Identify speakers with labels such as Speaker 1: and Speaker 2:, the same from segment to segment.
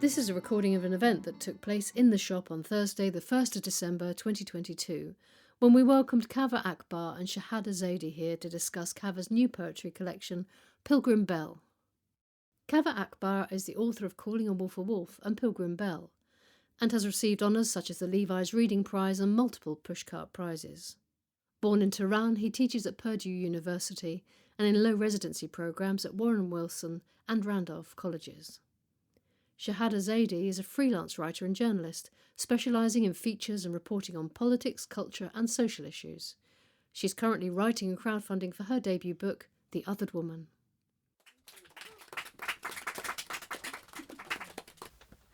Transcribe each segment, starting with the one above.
Speaker 1: This is a recording of an event that took place in the shop on Thursday, the 1st of December 2022, when we welcomed Kaveh Akbar and Shahed Ezaydi here to discuss Kaveh's new poetry collection, PILGRIM BELL. Kaveh Akbar is the author of Calling a Wolf and PILGRIM BELL, and has received honours such as the Levi's Reading Prize and multiple Pushcart prizes. Born in Tehran, he teaches at Purdue University and in low residency programmes at Warren Wilson and Randolph colleges. Shahed Ezaydi is a freelance writer and journalist, specialising in features and reporting on politics, culture and social issues. She's currently writing and crowdfunding for her debut book, The Othered Woman.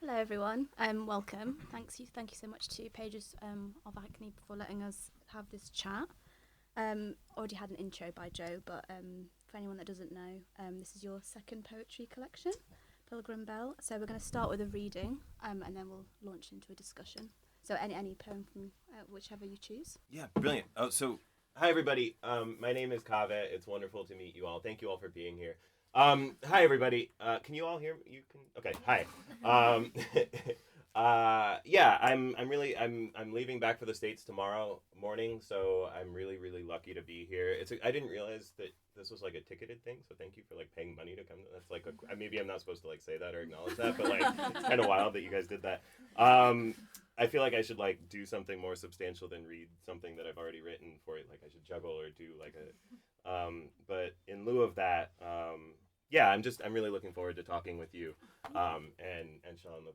Speaker 2: Hello everyone, welcome. Thank you so much to Pages of Hackney for letting us have this chat. Already had an intro by Joe, but for anyone that doesn't know, this is your second poetry collection, PILGRIM BELL. So we're going to start with a reading, and then we'll launch into a discussion. So any poem from whichever you choose.
Speaker 3: Yeah, brilliant. Oh, so hi everybody. My name is Kaveh. It's wonderful to meet you all. Thank you all for being here. Hi everybody. Can you all hear me? You can. Okay. Hi. Yeah, I'm leaving back for the States tomorrow morning, so I'm really lucky to be here. I didn't realize that this was like a ticketed thing, so thank you for like paying money to come. That's like maybe I'm not supposed to like say that or acknowledge that, but like it's kind of wild that you guys did that. I feel like I should like do something more substantial than read something that I've already written for it. Like I should juggle or do like a, but in lieu of that, yeah, I'm really looking forward to talking with you, and Sean.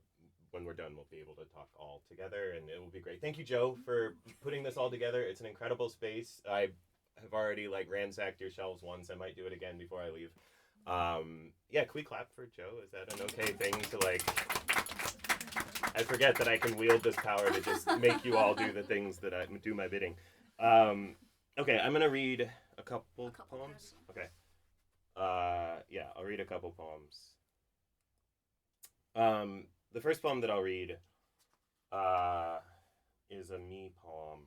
Speaker 3: When we're done, we'll be able to talk all together, and it will be great. Thank you, Joe, for putting this all together. It's an incredible space. I have already like ransacked your shelves once. I might do it again before I leave. Yeah, can we clap for Joe? Is that an okay thing to like? I forget that I can wield this power to just make you all do the things that I do my bidding. Okay, I'm gonna read a couple poems. Okay. Yeah, I'll read a couple poems. The first poem that I'll read is a me poem.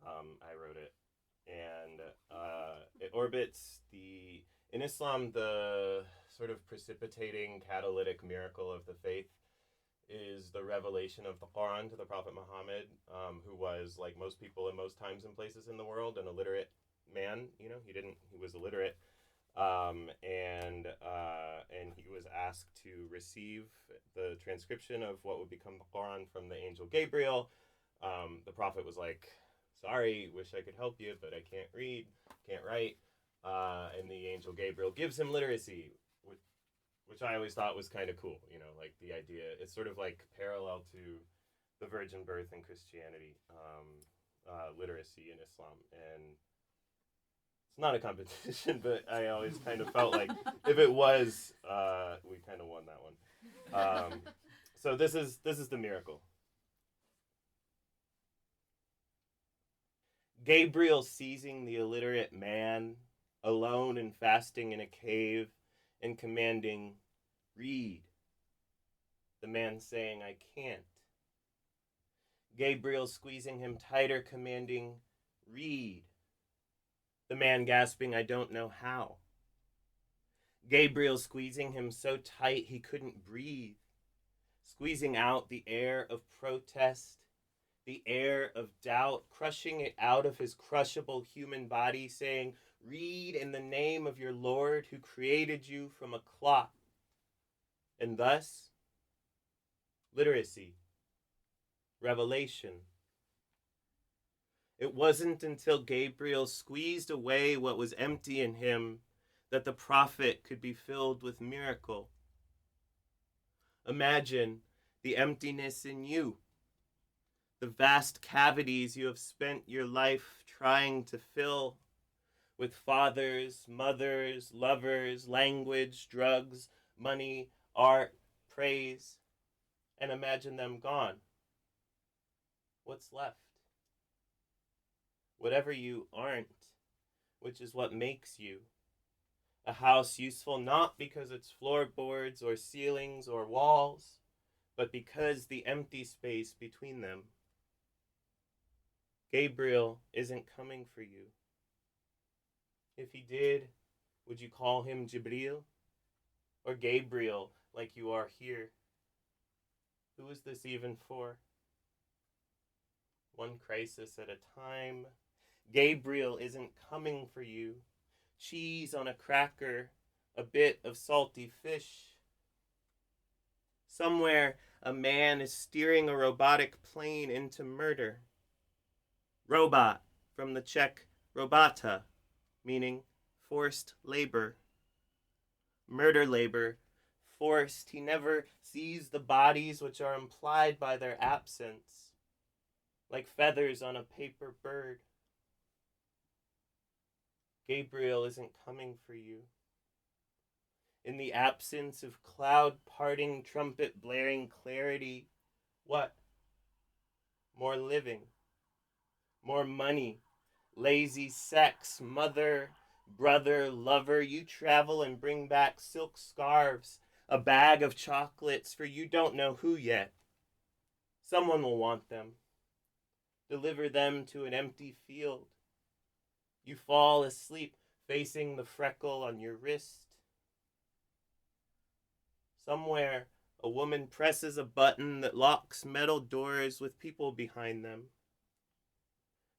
Speaker 3: I wrote it, and it orbits in Islam, the sort of precipitating catalytic miracle of the faith is the revelation of the Quran to the Prophet Muhammad, who was, like most people in most times and places in the world, an illiterate man. You know, he was illiterate. And he was asked to receive the transcription of what would become the Quran from the angel Gabriel. The prophet was like, sorry, wish I could help you, but I can't read, can't write. And the angel Gabriel gives him literacy, which I always thought was kind of cool. You know, like the idea, it's sort of like parallel to the virgin birth in Christianity, literacy in Islam. And it's not a competition, but I always kind of felt like if it was, we kind of won that one. So this is the miracle. Gabriel seizing the illiterate man, alone and fasting in a cave, and commanding, read. The man saying, I can't. Gabriel squeezing him tighter, commanding, read. The man gasping, I don't know how. Gabriel squeezing him so tight he couldn't breathe, squeezing out the air of protest, the air of doubt, crushing it out of his crushable human body, saying, read in the name of your Lord who created you from a clot. And thus, literacy, revelation. It wasn't until Gabriel squeezed away what was empty in him that the prophet could be filled with miracle. Imagine the emptiness in you, the vast cavities you have spent your life trying to fill with fathers, mothers, lovers, language, drugs, money, art, praise, and imagine them gone. What's left? Whatever you aren't, which is what makes you. A house useful not because it's floorboards or ceilings or walls, but because the empty space between them. Gabriel isn't coming for you. If he did, would you call him Jibril or Gabriel like you are here? Who is this even for? One crisis at a time. Gabriel isn't coming for you. Cheese on a cracker, a bit of salty fish. Somewhere, a man is steering a robotic plane into murder. Robot, from the Czech robota, meaning forced labor. Murder labor, forced. He never sees the bodies which are implied by their absence, like feathers on a paper bird. Gabriel isn't coming for you. In the absence of cloud-parting, trumpet-blaring clarity, what? More living, more money, lazy sex, mother, brother, lover. You travel and bring back silk scarves, a bag of chocolates for you don't know who yet. Someone will want them. Deliver them to an empty field. You fall asleep facing the freckle on your wrist. Somewhere, a woman presses a button that locks metal doors with people behind them.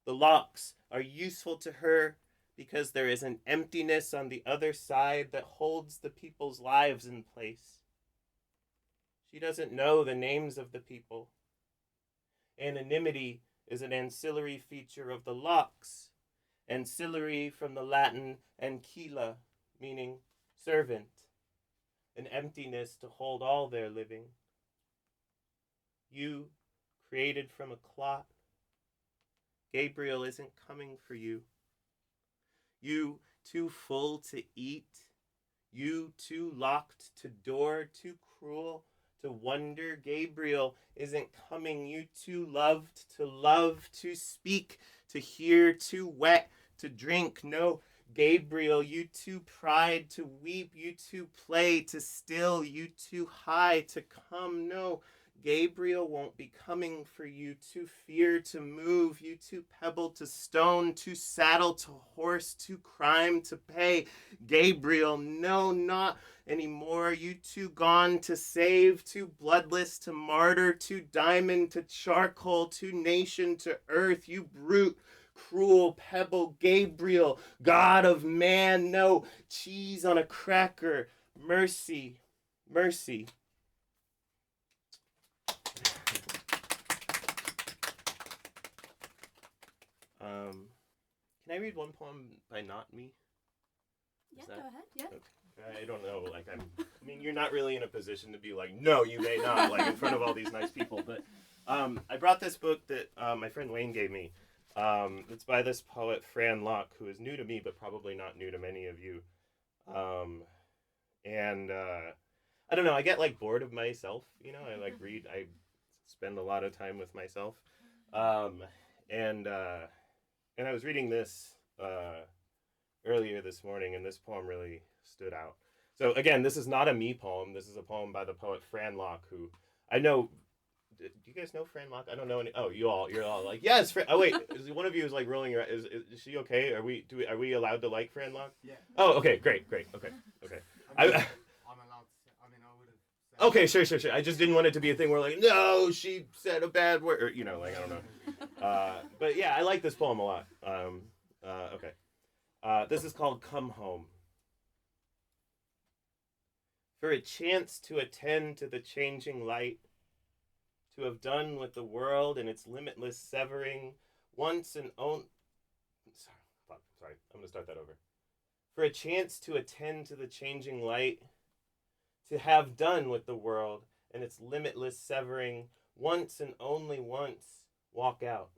Speaker 3: The locks are useful to her because there is an emptiness on the other side that holds the people's lives in place. She doesn't know the names of the people. Anonymity is an ancillary feature of the locks. Ancillary from the Latin ancilla, meaning servant. An emptiness to hold all their living. You, created from a clot. Gabriel isn't coming for you. You, too full to eat. You, too locked to door, too cruel to wonder. Gabriel isn't coming. You, too loved to love, to speak, to hear, too wet to drink. No, Gabriel, you too pride to weep, you too play to still, you too high to come. No, Gabriel won't be coming for you. Too fear to move, you too pebble to stone, too saddle to horse, too crime to pay. Gabriel, no, not anymore. You too gone to save, too bloodless to martyr, too diamond to charcoal, too nation to earth. You brute, cruel pebble. Gabriel, God of man, no, cheese on a cracker. Mercy, mercy. Can I read one poem by not me?
Speaker 2: Yeah, go ahead. Yeah.
Speaker 3: Okay. I don't know. I mean, you're not really in a position to be like, no, you may not, like in front of all these nice people. But I brought this book that my friend Wayne gave me. It's by this poet Fran Locke, who is new to me, but probably not new to many of you. I don't know. I get like bored of myself. You know, I like read. I spend a lot of time with myself. And I was reading this earlier this morning, and this poem really stood out. So again, this is not a me poem. This is a poem by the poet Fran Locke, who I know. Do you guys know Fran Locke? I don't know any. Oh, you're all like, yes. Oh wait, one of you is like rolling your. Is she okay? Are we allowed to like Fran Locke?
Speaker 4: Yeah.
Speaker 3: Oh, okay, great. Okay.
Speaker 4: I'm allowed to. I mean, I would have.
Speaker 3: Okay, sure. I just didn't want it to be a thing where like, no, she said a bad word, or, you know, like I don't know. But yeah, I like this poem a lot. Okay. This is called Come Home. For a chance to attend to the changing light, to have done with the world and its limitless severing, once and only... Sorry, I'm going to start that over. For a chance to attend to the changing light, to have done with the world and its limitless severing, once and only once, walk out.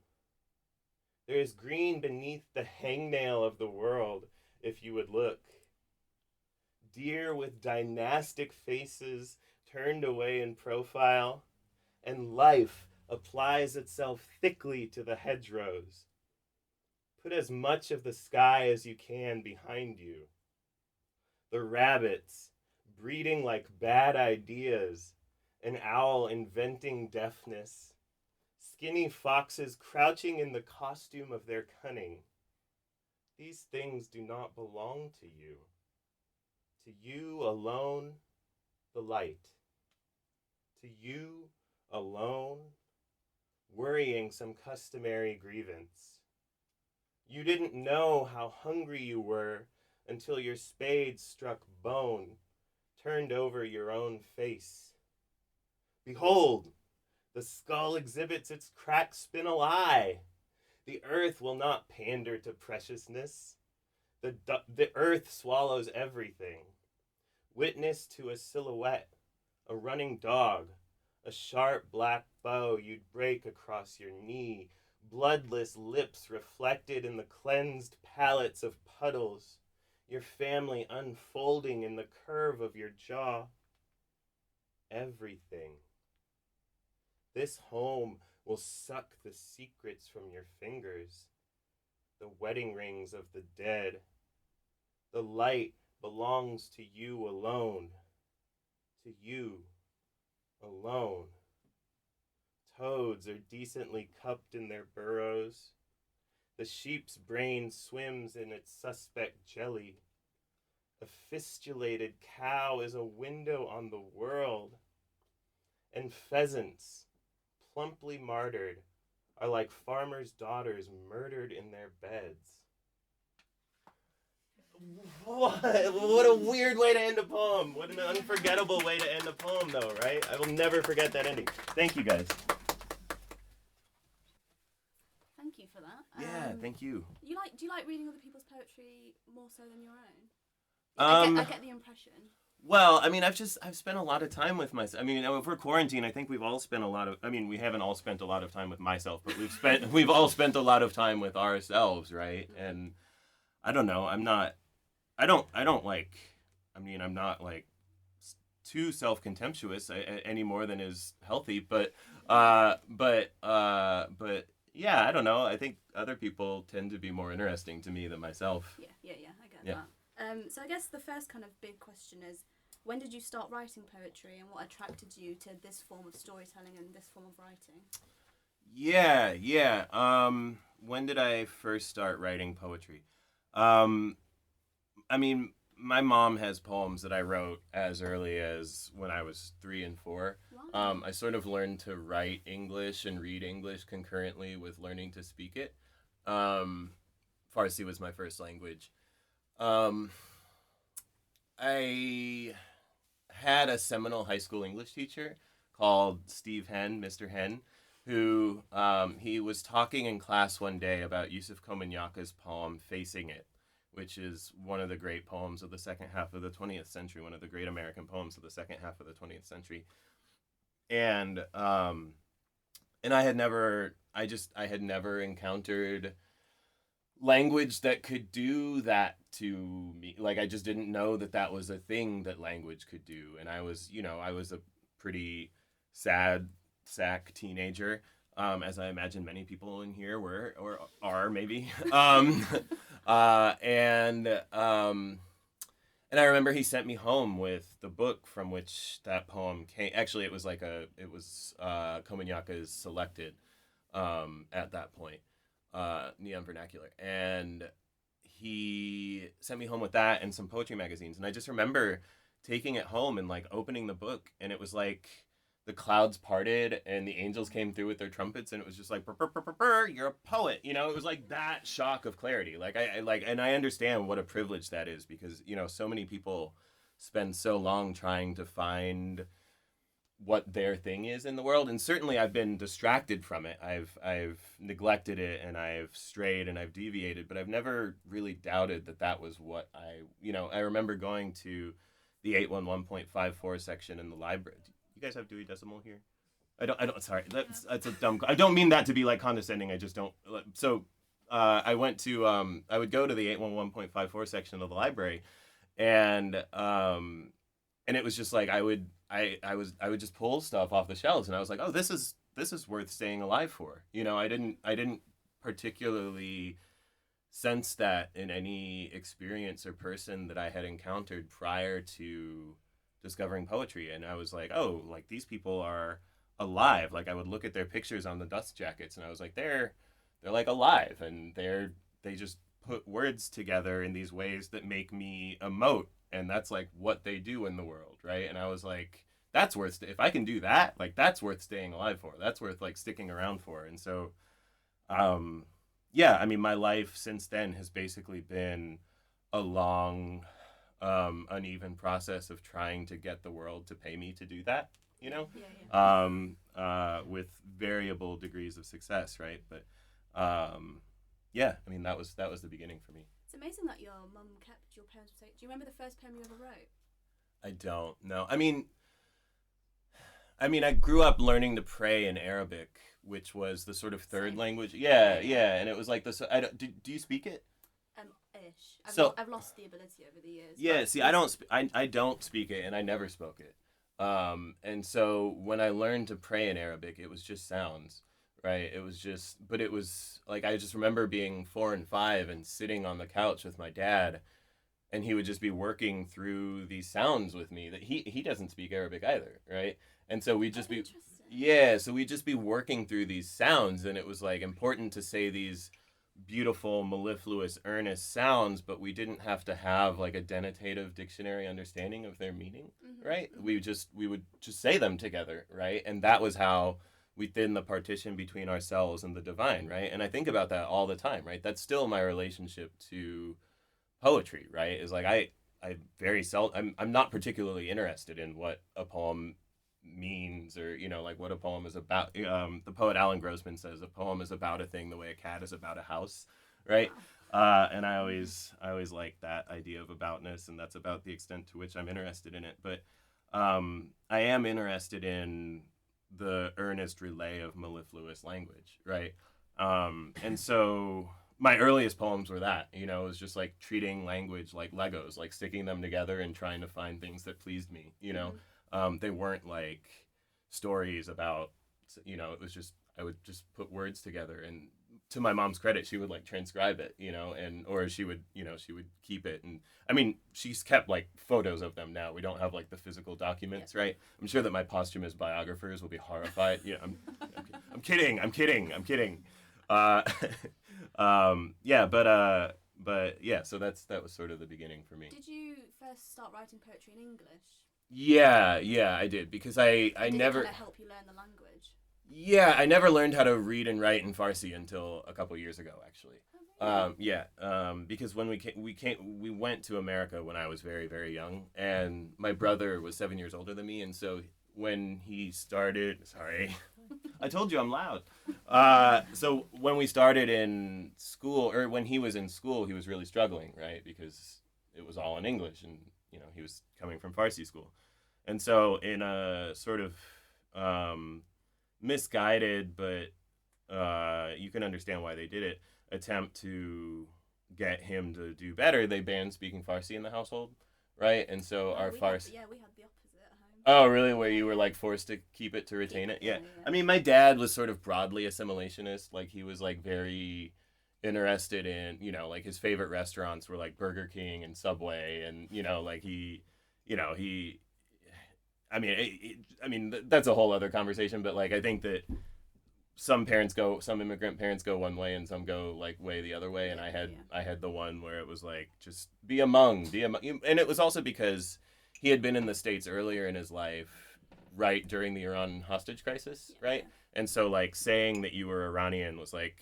Speaker 3: There is green beneath the hangnail of the world, if you would look. Deer with dynastic faces turned away in profile, and life applies itself thickly to the hedgerows. Put as much of the sky as you can behind you. The rabbits, breeding like bad ideas, an owl inventing deafness, skinny foxes crouching in the costume of their cunning. These things do not belong to you. To you alone, the light. To you alone, worrying some customary grievance. You didn't know how hungry you were until your spade struck bone, turned over your own face. Behold, the skull exhibits its cracked spinal eye. The earth will not pander to preciousness. The earth swallows everything. Witness to a silhouette, a running dog, a sharp black bow you'd break across your knee, bloodless lips reflected in the cleansed palates of puddles, your family unfolding in the curve of your jaw. Everything. This home will suck the secrets from your fingers, the wedding rings of the dead. The light belongs to you alone, to you alone. Toads are decently cupped in their burrows. The sheep's brain swims in its suspect jelly. A fistulated cow is a window on the world. And pheasants, plumply martyred, are like farmers' daughters murdered in their beds. What a weird way to end a poem. What an unforgettable way to end a poem, though, right? I will never forget that ending. Thank you, guys.
Speaker 2: Thank you for that.
Speaker 3: Yeah, thank you.
Speaker 2: Do you like reading other people's poetry more so than your own? I get the impression.
Speaker 3: Well, I mean, I've spent a lot of time with myself. I mean, if we're quarantined, I think we've all spent a lot of. I mean, we haven't all spent a lot of time with myself, but we've all spent a lot of time with ourselves, right? And I don't know. I'm not like too self-contemptuous any more than is healthy, but yeah, I don't know. I think other people tend to be more interesting to me than myself.
Speaker 2: Yeah, I get that. So I guess the first kind of big question is, when did you start writing poetry, and what attracted you to this form of storytelling and this form of writing?
Speaker 3: Yeah. When did I first start writing poetry? I mean, my mom has poems that I wrote as early as when I was 3 and 4.
Speaker 2: Wow.
Speaker 3: I sort of learned to write English and read English concurrently with learning to speak it. Farsi was my first language. I had a seminal high school English teacher called Steve Henn, Mr. Henn, who he was talking in class one day about Yusuf Komanyaka's poem Facing It, which is one of the great poems of the second half of the 20th century, one of the great American poems of the second half of the 20th century. And I had never encountered language that could do that to me. Like, I just didn't know that was a thing that language could do. And I was a pretty sad sack teenager, as I imagine many people in here were or are maybe. And I remember he sent me home with the book from which that poem came. Actually, it was Komanyaka's Selected at that point, Neon Vernacular. And he sent me home with that and some poetry magazines. And I just remember taking it home and like opening the book, and it was like the clouds parted and the angels came through with their trumpets, and it was just like, burr, burr, burr, burr, burr, you're a poet. You know, it was like that shock of clarity. Like and I understand what a privilege that is, because, you know, so many people spend so long trying to find what their thing is in the world. And certainly I've been distracted from it. I've neglected it, and I've strayed and I've deviated, but I've never really doubted that was what I remember going to the 811.54 section in the library. You guys have Dewey Decimal here? I don't, sorry. That's a dumb, I don't mean that to be like condescending. I just don't. So I would go to the 811.54 section of the library, and it was just like, I would just pull stuff off the shelves, and I was like, oh, this is worth staying alive for. You know, I didn't particularly sense that in any experience or person that I had encountered prior to discovering poetry. And I was like, oh, like, these people are alive. Like, I would look at their pictures on the dust jackets, and I was like, they're like alive, and they just put words together in these ways that make me emote, and that's like what they do in the world, right? And I was like, that's worth, if I can do that, like, that's worth staying alive for. That's worth, like, sticking around for. And so, yeah, I mean, my life since then has basically been a long, uneven process of trying to get the world to pay me to do that, you know, with variable degrees of success, right? But, yeah, I mean, that was the beginning for me.
Speaker 2: It's amazing that your mum kept your poems. Do you remember the first poem you ever wrote?
Speaker 3: I don't know. I mean, I grew up learning to pray in Arabic, which was the sort of third language. Yeah, and it was like this. I don't. Do you speak it?
Speaker 2: Ish. I've lost the ability over the years.
Speaker 3: Yeah. See, I don't. I don't speak it, and I never spoke it. And so when I learned to pray in Arabic, it was just sounds, right? It was just, but it was like, I just remember being 4 and 5 and sitting on the couch with my dad, and he would just be working through these sounds with me that he doesn't speak Arabic either, right? And so we'd just be, so we'd just be working through these sounds, and it was like important to say these beautiful, mellifluous, earnest sounds, but we didn't have to have like a denotative dictionary understanding of their meaning, right? We would just say them together, right? And that was how we thin the partition between ourselves and the divine, right? And I think about that all the time, right? That's still my relationship to poetry, right? Is like I very seldom, I'm not particularly interested in what a poem means, or, you know, like what a poem is about. The poet Alan Grossman says a poem is about a thing the way a cat is about a house, right? And I always like that idea of aboutness, and that's about the extent to which I'm interested in it. But I am interested in the earnest relay of mellifluous language, right? And so my earliest poems were that, you know, it was just like treating language like Legos, like sticking them together and trying to find things that pleased me, you know. They weren't like stories about, you know, it was just, I would just put words together, and to my mom's credit, she would like transcribe it, you know, and, or she would, you know, she would keep it. And I mean, she's kept like photos of them now. We don't have like the physical documents, right? I'm sure that my posthumous biographers will be horrified. Yeah, I'm kidding. Yeah, but yeah, so that was sort of the beginning for me.
Speaker 2: Did you first start writing poetry in English?
Speaker 3: Yeah, I did, because I never.
Speaker 2: Did it kind of help you learn the language?
Speaker 3: Yeah, I never learned how to read and write in Farsi until a couple years ago, actually. Because when we went to America when I was very, very young, and my brother was 7 years older than me, and so when he started, sorry, I told you I'm loud. So when we started in school, or when he was in school, he was really struggling, right? Because it was all in English, and, you know, he was coming from Farsi school. And so in a sort of misguided, but you can understand why they did it, attempt to get him to do better, they banned speaking Farsi in the household, right? And so our Farsi...
Speaker 2: we had the opposite at home.
Speaker 3: Oh, really? Where you were like forced to keep it, to retain it? Yeah. I mean, my dad was sort of broadly assimilationist. Like, he was like very interested in, you know, like his favorite restaurants were like Burger King and Subway, and, you know, like I mean, that's a whole other conversation, but like, I think that some immigrant parents go one way and some go like way the other way. And I had the one where it was like, just be among. And it was also because he had been in the States earlier in his life, right during the Iran hostage crisis, right? And so like saying that you were Iranian was like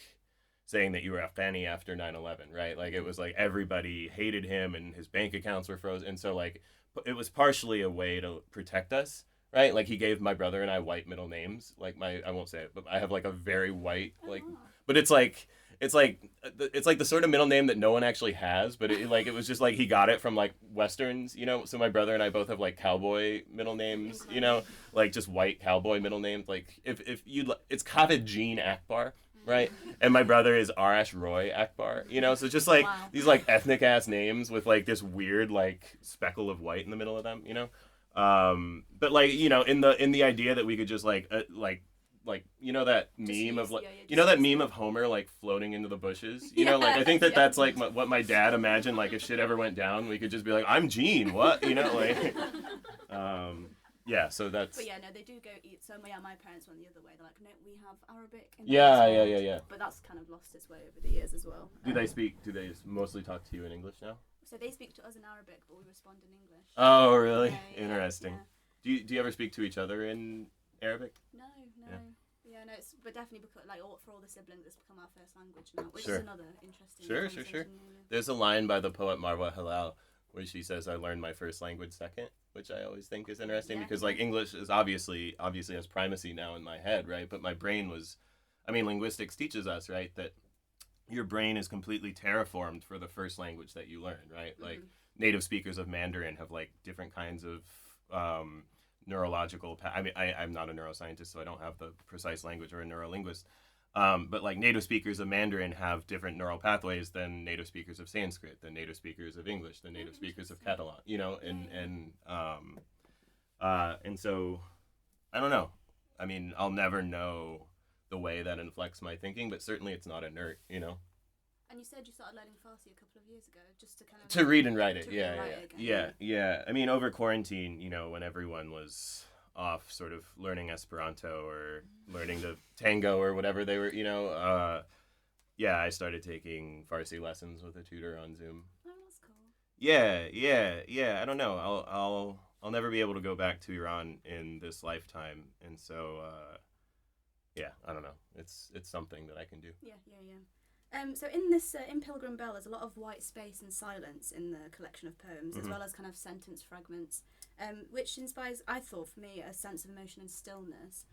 Speaker 3: saying that you were Afghani after 9/11, right? Like, it was like everybody hated him and his bank accounts were frozen. And so like, it was partially a way to protect us, right? Like, he gave my brother and I white middle names. Like, I won't say it, but I have like a very white, like, but it's like the sort of middle name that no one actually has, but it was just like he got it from like Westerns, you know? So my brother and I both have like cowboy middle names, you know? Like, just white cowboy middle names. Like, if you, it's Kaveh Akbar, right? And my brother is Arash Roy Akbar, you know? So just like these like ethnic ass names with like this weird like speckle of white in the middle of them, you know? But like, you know, in the idea that we could just like you know that meme of like, you know that meme of Homer like floating into the bushes, you know, like I think that's like what my dad imagined, like if shit ever went down, we could just be like, I'm Gene, what, you know, like yeah, so that's.
Speaker 2: But yeah, no, they do go eat. So my parents went the other way. They're like, no, we have Arabic.
Speaker 3: Yeah.
Speaker 2: But that's kind of lost its way over the years as well.
Speaker 3: Do they mostly talk to you in English now?
Speaker 2: So they speak to us in Arabic, but we respond in English.
Speaker 3: Oh, really?
Speaker 2: Yeah,
Speaker 3: Interesting. Do you ever speak to each other in Arabic?
Speaker 2: No.
Speaker 3: Yeah.
Speaker 2: Yeah, no, but definitely because for all the siblings, it's become our first language now, which
Speaker 3: Sure.
Speaker 2: is another interesting.
Speaker 3: Sure.
Speaker 2: conversation, yeah.
Speaker 3: There's a line by the poet Marwa Halal where she says, "I learned my first language second," which I always think is interesting because like English is obviously has primacy now in my head, right? But my brain was, linguistics teaches us, right, that your brain is completely terraformed for the first language that you learn, right?
Speaker 2: Mm-hmm.
Speaker 3: Like native speakers of Mandarin have like different kinds of neurological. I'm not a neuroscientist, so I don't have the precise language or a neurolinguist. But like native speakers of Mandarin have different neural pathways than native speakers of Sanskrit, than native speakers of English, than native speakers of Catalan. And so I don't know. I'll never know the way that inflects my thinking, but certainly it's not inert.
Speaker 2: And you said you started learning Farsi a couple of years ago, just to kind of
Speaker 3: To read and write it,
Speaker 2: yeah.
Speaker 3: Over quarantine, when everyone was off, sort of learning Esperanto or learning the tango or whatever they were, I started taking Farsi lessons with a tutor on Zoom.
Speaker 2: Oh, that's cool.
Speaker 3: Yeah. I don't know. I'll never be able to go back to Iran in this lifetime, and so I don't know. It's something that I can do.
Speaker 2: Yeah. So in Pilgrim Bell, there's a lot of white space and silence in the collection of poems, as well as kind of sentence fragments, which inspires, I thought, for me, a sense of emotion and stillness.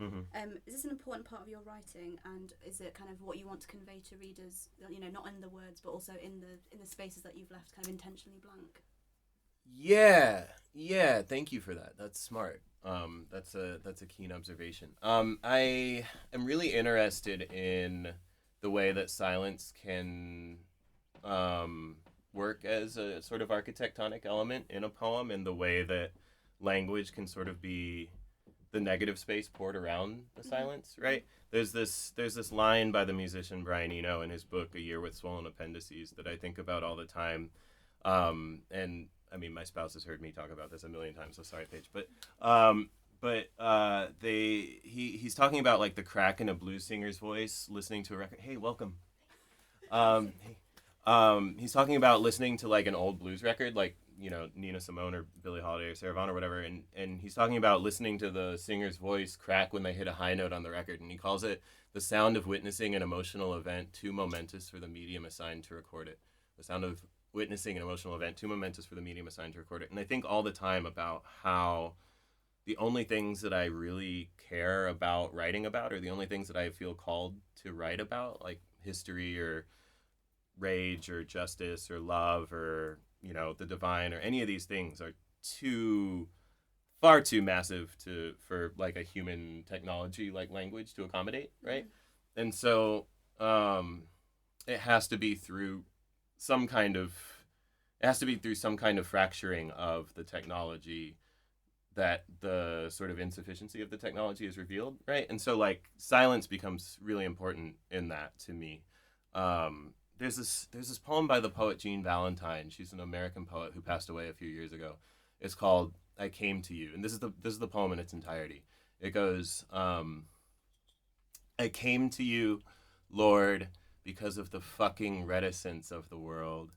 Speaker 2: Is this an important part of your writing, and is it kind of what you want to convey to readers? Not in the words, but also in the spaces that you've left kind of intentionally blank.
Speaker 3: Yeah. Thank you for that. That's smart. That's a keen observation. I am really interested in the way that silence can work as a sort of architectonic element in a poem, and the way that language can sort of be the negative space poured around the silence, right? There's this line by the musician Brian Eno in his book A Year with Swollen Appendices that I think about all the time. And my spouse has heard me talk about this a million times, so sorry, Paige. He's talking about like the crack in a blues singer's voice, listening to a record. Hey, welcome. He's talking about listening to like an old blues record, like Nina Simone or Billie Holiday or Sarah Vaughan or whatever, and he's talking about listening to the singer's voice crack when they hit a high note on the record, and he calls it the sound of witnessing an emotional event too momentous for the medium assigned to record it. The sound of witnessing an emotional event too momentous for the medium assigned to record it. And I think all the time about how the only things that I really care about writing about, or the only things that I feel called to write about, like history or rage or justice or love or the divine or any of these things, are far too massive for like a human technology like language to accommodate, right? And so it has to be through some kind of fracturing of the technology that the sort of insufficiency of the technology is revealed, right? And so like silence becomes really important in that to me. There's this poem by the poet Jean Valentine. She's an American poet who passed away a few years ago. It's called I Came to You, and this is the poem in its entirety. It goes, I came to you, Lord, because of the fucking reticence of the world.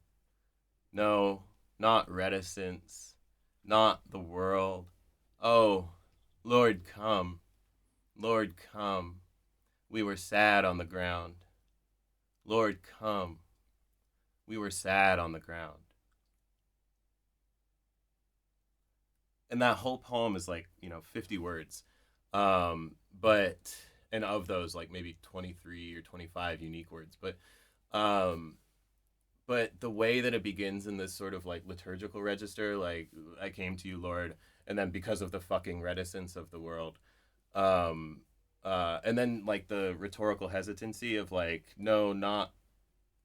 Speaker 3: No, not reticence, not the world. Oh, Lord, come. Lord, come. We were sad on the ground. Lord, come. We were sad on the ground. And that whole poem is like, 50 words. And of those, like maybe 23 or 25 unique words. But the way that it begins in this sort of like liturgical register, like I came to you, Lord, and then because of the fucking reticence of the world, and then like the rhetorical hesitancy of like, no, not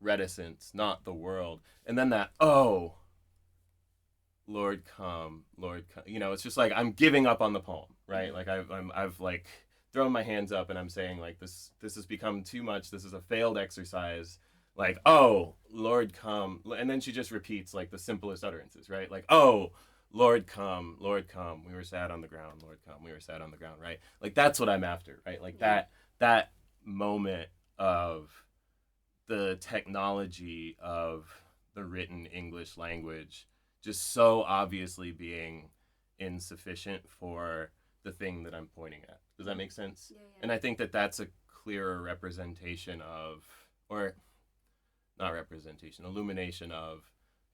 Speaker 3: reticence, not the world, and then that, oh, Lord, come, it's just like I'm giving up on the poem, right? Like I've like thrown my hands up and I'm saying like this has become too much. This is a failed exercise. Like, oh, Lord, come. And then she just repeats like the simplest utterances, right? Like, oh, Lord, come. We were sad on the ground. Lord, come. We were sad on the ground, right? Like, that's what I'm after, right? Like that moment of the technology of the written English language just so obviously being insufficient for the thing that I'm pointing at. Does that make sense?
Speaker 2: Yeah.
Speaker 3: And I think that that's a clearer representation of, or not representation, illumination of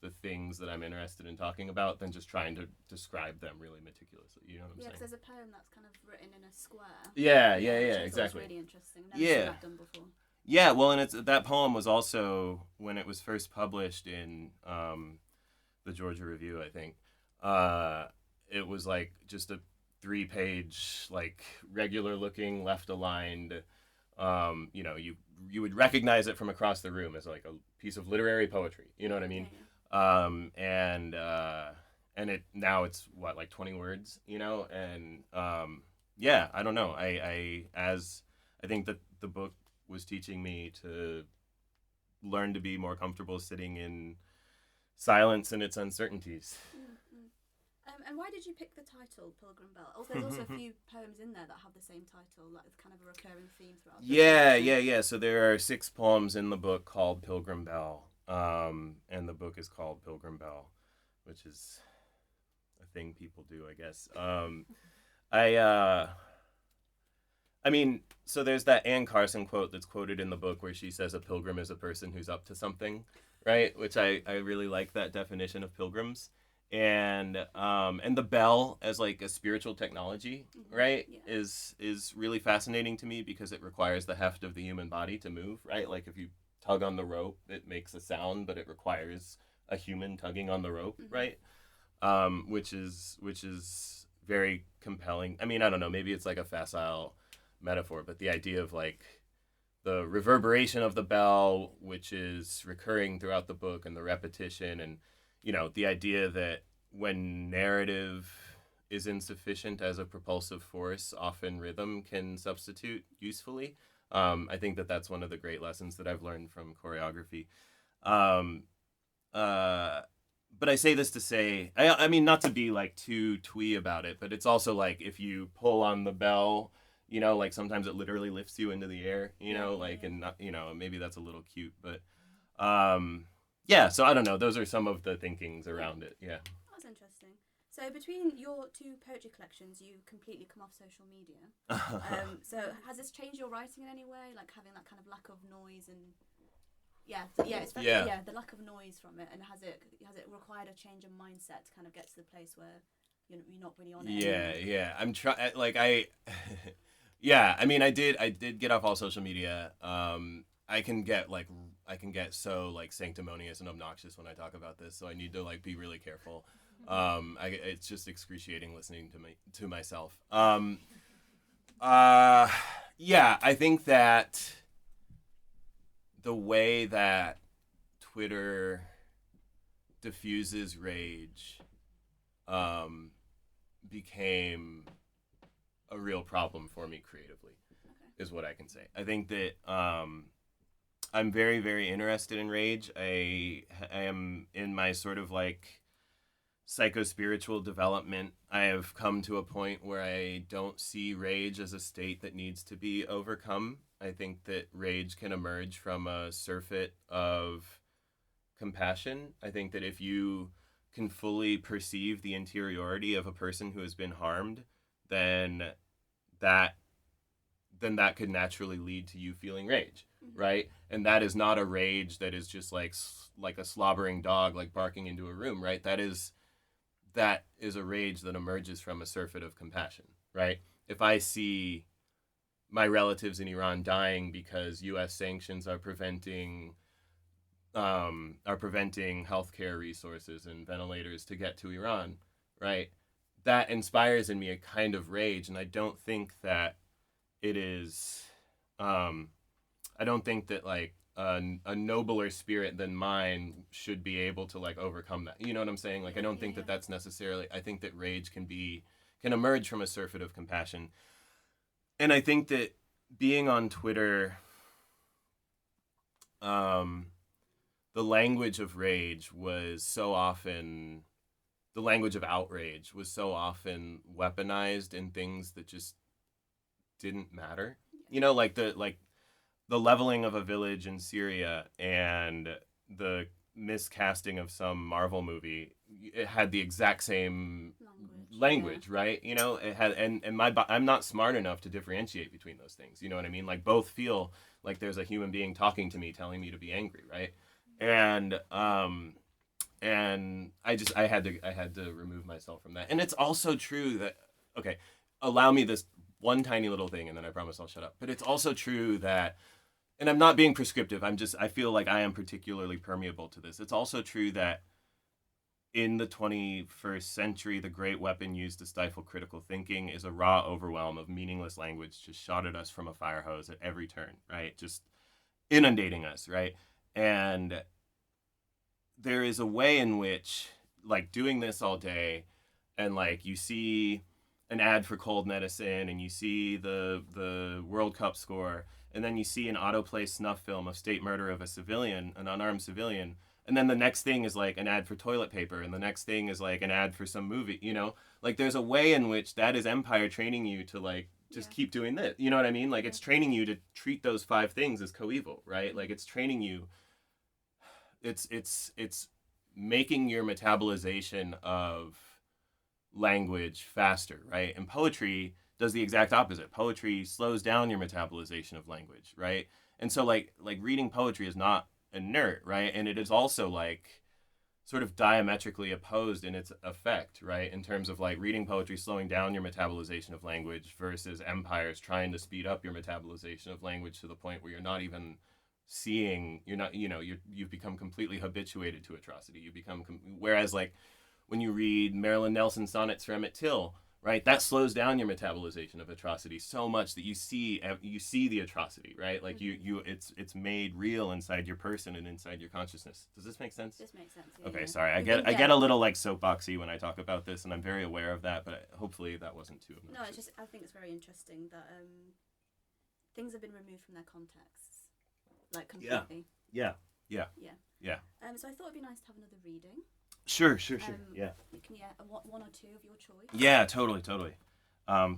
Speaker 3: the things that I'm interested in talking about than just trying to describe them really meticulously. You know what I'm
Speaker 2: Yeah, because
Speaker 3: saying?
Speaker 2: there's a poem that's kind of written in a square.
Speaker 3: Yeah,
Speaker 2: which I thought
Speaker 3: exactly.
Speaker 2: was really interesting. I've never seen that done before.
Speaker 3: Yeah, well, and it's that poem was also when it was first published in the Georgia Review, I think. It was like just a 3-page, like regular looking, left aligned. You know, you would recognize it from across the room as like a piece of literary poetry. You know what I mean? And it now it's what, like 20 words. You know, and yeah, I don't know. I think that the book was teaching me to learn to be more comfortable sitting in silence and its uncertainties.
Speaker 2: And why did you pick the title Pilgrim Bell? There's also a few poems in there that have the same title, like it's kind of a recurring theme throughout.
Speaker 3: Yeah. So there are 6 poems in the book called Pilgrim Bell, and the book is called Pilgrim Bell, which is a thing people do, I guess. I mean, so there's that Anne Carson quote that's quoted in the book where she says a pilgrim is a person who's up to something, right? Which I really like that definition of pilgrims. And the bell as like a spiritual technology, right, is really fascinating to me because it requires the heft of the human body to move, right? Like if you tug on the rope, it makes a sound, but it requires a human tugging on the rope, right? Which is very compelling. I mean, I don't know, maybe it's like a facile metaphor, but the idea of like the reverberation of the bell, which is recurring throughout the book, and the repetition, and you know, the idea that when narrative is insufficient as a propulsive force, often rhythm can substitute usefully. I think that that's one of the great lessons that I've learned from choreography. But I say this to say, I mean, not to be like too twee about it, but it's also like if you pull on the bell, you know, like sometimes it literally lifts you into the air, you know, like, and not, you know, maybe that's a little cute, but yeah, so I don't know. Those are some of the thinkings around it. Yeah.
Speaker 2: That's interesting. So between your 2 poetry collections, you completely come off social media. So has this changed your writing in any way? Like having that kind of lack of noise and the lack of noise from it, and has it required a change of mindset to kind of get to the place where you're not really on it anymore?
Speaker 3: Yeah. I'm trying. Like yeah. I mean, I did get off all social media. I can get so like sanctimonious and obnoxious when I talk about this, so I need to like be really careful. It's just excruciating listening to myself. Yeah, I think that the way that Twitter diffuses rage became a real problem for me creatively, is what I can say. I think that I'm very, very interested in rage. I am in my sort of like psycho-spiritual development. I have come to a point where I don't see rage as a state that needs to be overcome. I think that rage can emerge from a surfeit of compassion. I think that if you can fully perceive the interiority of a person who has been harmed, then that could naturally lead to you feeling rage, right? And that is not a rage that is just like a slobbering dog like barking into a room, right? That is a rage that emerges from a surfeit of compassion, right? If I see my relatives in Iran dying because U.S. sanctions are preventing healthcare resources and ventilators to get to Iran, right? That inspires in me a kind of rage, and I don't think that it is. I don't think that like a nobler spirit than mine should be able to like overcome that. You know what I'm saying? Like I don't think that that's necessarily. I think that rage can emerge from a surfeit of compassion, and I think that being on Twitter, the language of rage was so often. The language of outrage was so often weaponized in things that just didn't matter. You know, like the leveling of a village in Syria and the miscasting of some Marvel movie, it had the exact same language, right? You know, it had, and I'm not smart enough to differentiate between those things. You know what I mean? Like both feel like there's a human being talking to me, telling me to be angry, right? And I had to remove myself from that. And it's also true that, okay, allow me this one tiny little thing, and then I promise I'll shut up. But it's also true that, and I'm not being prescriptive. I feel like I am particularly permeable to this. It's also true that in the 21st century, the great weapon used to stifle critical thinking is a raw overwhelm of meaningless language just shot at us from a fire hose at every turn, right? Just inundating us, right? And there is a way in which, like, doing this all day, and like you see an ad for cold medicine, and you see the World Cup score, and then you see an autoplay snuff film of state murder of a civilian, an unarmed civilian, and then the next thing is like an ad for toilet paper, and the next thing is like an ad for some movie, you know? Like there's a way in which that is empire training you to like just keep doing this. You know what I mean? Like it's training you to treat those 5 things as coeval, right? Like it's training you, it's making your metabolization of language faster, right? And poetry does the exact opposite. Poetry slows down your metabolization of language, right? And so like reading poetry is not inert, right? And it is also like sort of diametrically opposed in its effect, right? In terms of like reading poetry slowing down your metabolization of language versus empires trying to speed up your metabolization of language to the point where you're not even seeing, you've become completely habituated to atrocity. You become, whereas like when you read Marilyn Nelson's sonnets for Emmett Till, right, that slows down your metabolization of atrocity so much that you see the atrocity, right? Like it's made real inside your person and inside your consciousness. Does this make sense?
Speaker 2: This makes sense.
Speaker 3: Okay, sorry. I get a little like soapboxy when I talk about this, and I'm very aware of that, but hopefully that wasn't too obnoxious.
Speaker 2: No, it's just I think it's very interesting that things have been removed from their contexts, like completely.
Speaker 3: Yeah.
Speaker 2: So I thought it'd be nice to have another reading.
Speaker 3: Sure. Yeah.
Speaker 2: You can one or two of your choice.
Speaker 3: Yeah, totally.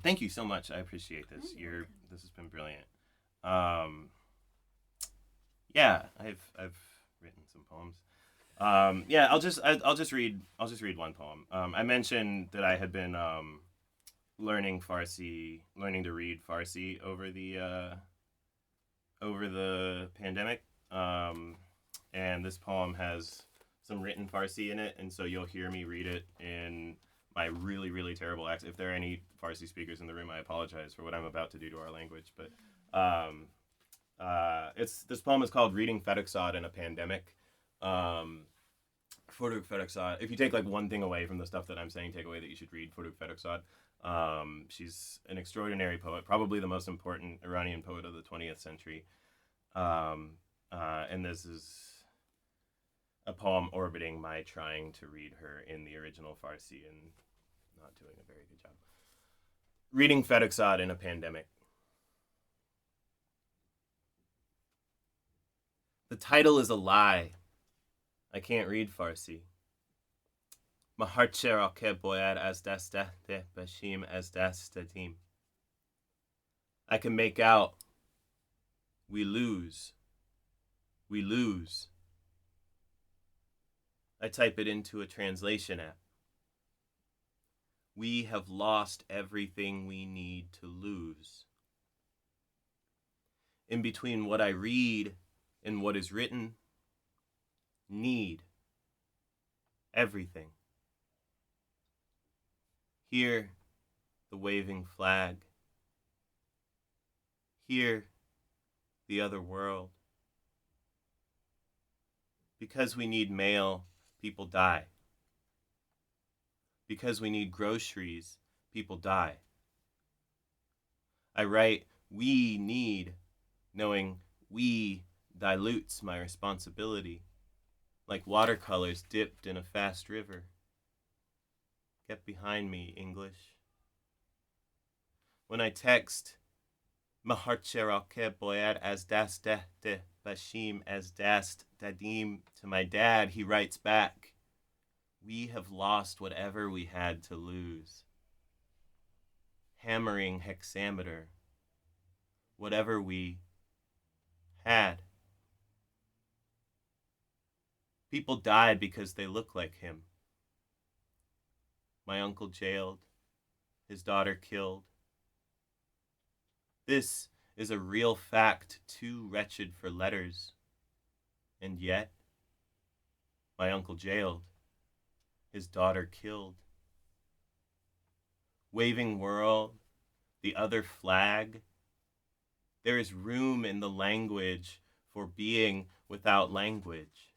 Speaker 3: Thank you so much. I appreciate this.
Speaker 2: No, you're
Speaker 3: This has been brilliant. Yeah, I've written some poems. Yeah, I'll just read one poem. I mentioned that I had been learning to read Farsi over the pandemic. And this poem has some written Farsi in it, and so you'll hear me read it in my really, really terrible accent. If there are any Farsi speakers in the room, I apologize for what I'm about to do to our language. But this poem is called "Reading Fedexad in a Pandemic." Furuk Fedexad. If you take like one thing away from the stuff that I'm saying, take away that you should read Furuk Fedexad. She's an extraordinary poet, probably the most important Iranian poet of the 20th century. And this is a poem orbiting my trying to read her in the original Farsi and not doing a very good job. Reading Fedexad in a Pandemic. The title is a lie. I can't read Farsi. Maharche rake boyad az dasteh bashim az dastatim. I can make out. We lose. We lose. I type it into a translation app. We have lost everything we need to lose. In between what I read and what is written, need. Everything. Here, the waving flag. Here, the other world. Because we need mail, people die. Because we need groceries, people die. I write, we need, knowing we dilutes my responsibility, like watercolors dipped in a fast river. Get behind me, English. When I text, Maharche rake boyad az dasteh bashim az dast dadim to my dad, he writes back, we have lost whatever we had to lose. Hammering hexameter, whatever we had. People died because they look like him. My uncle jailed, his daughter killed. This is a real fact too wretched for letters. And yet, my uncle jailed, his daughter killed. Waving world, the other flag. There is room in the language for being without language.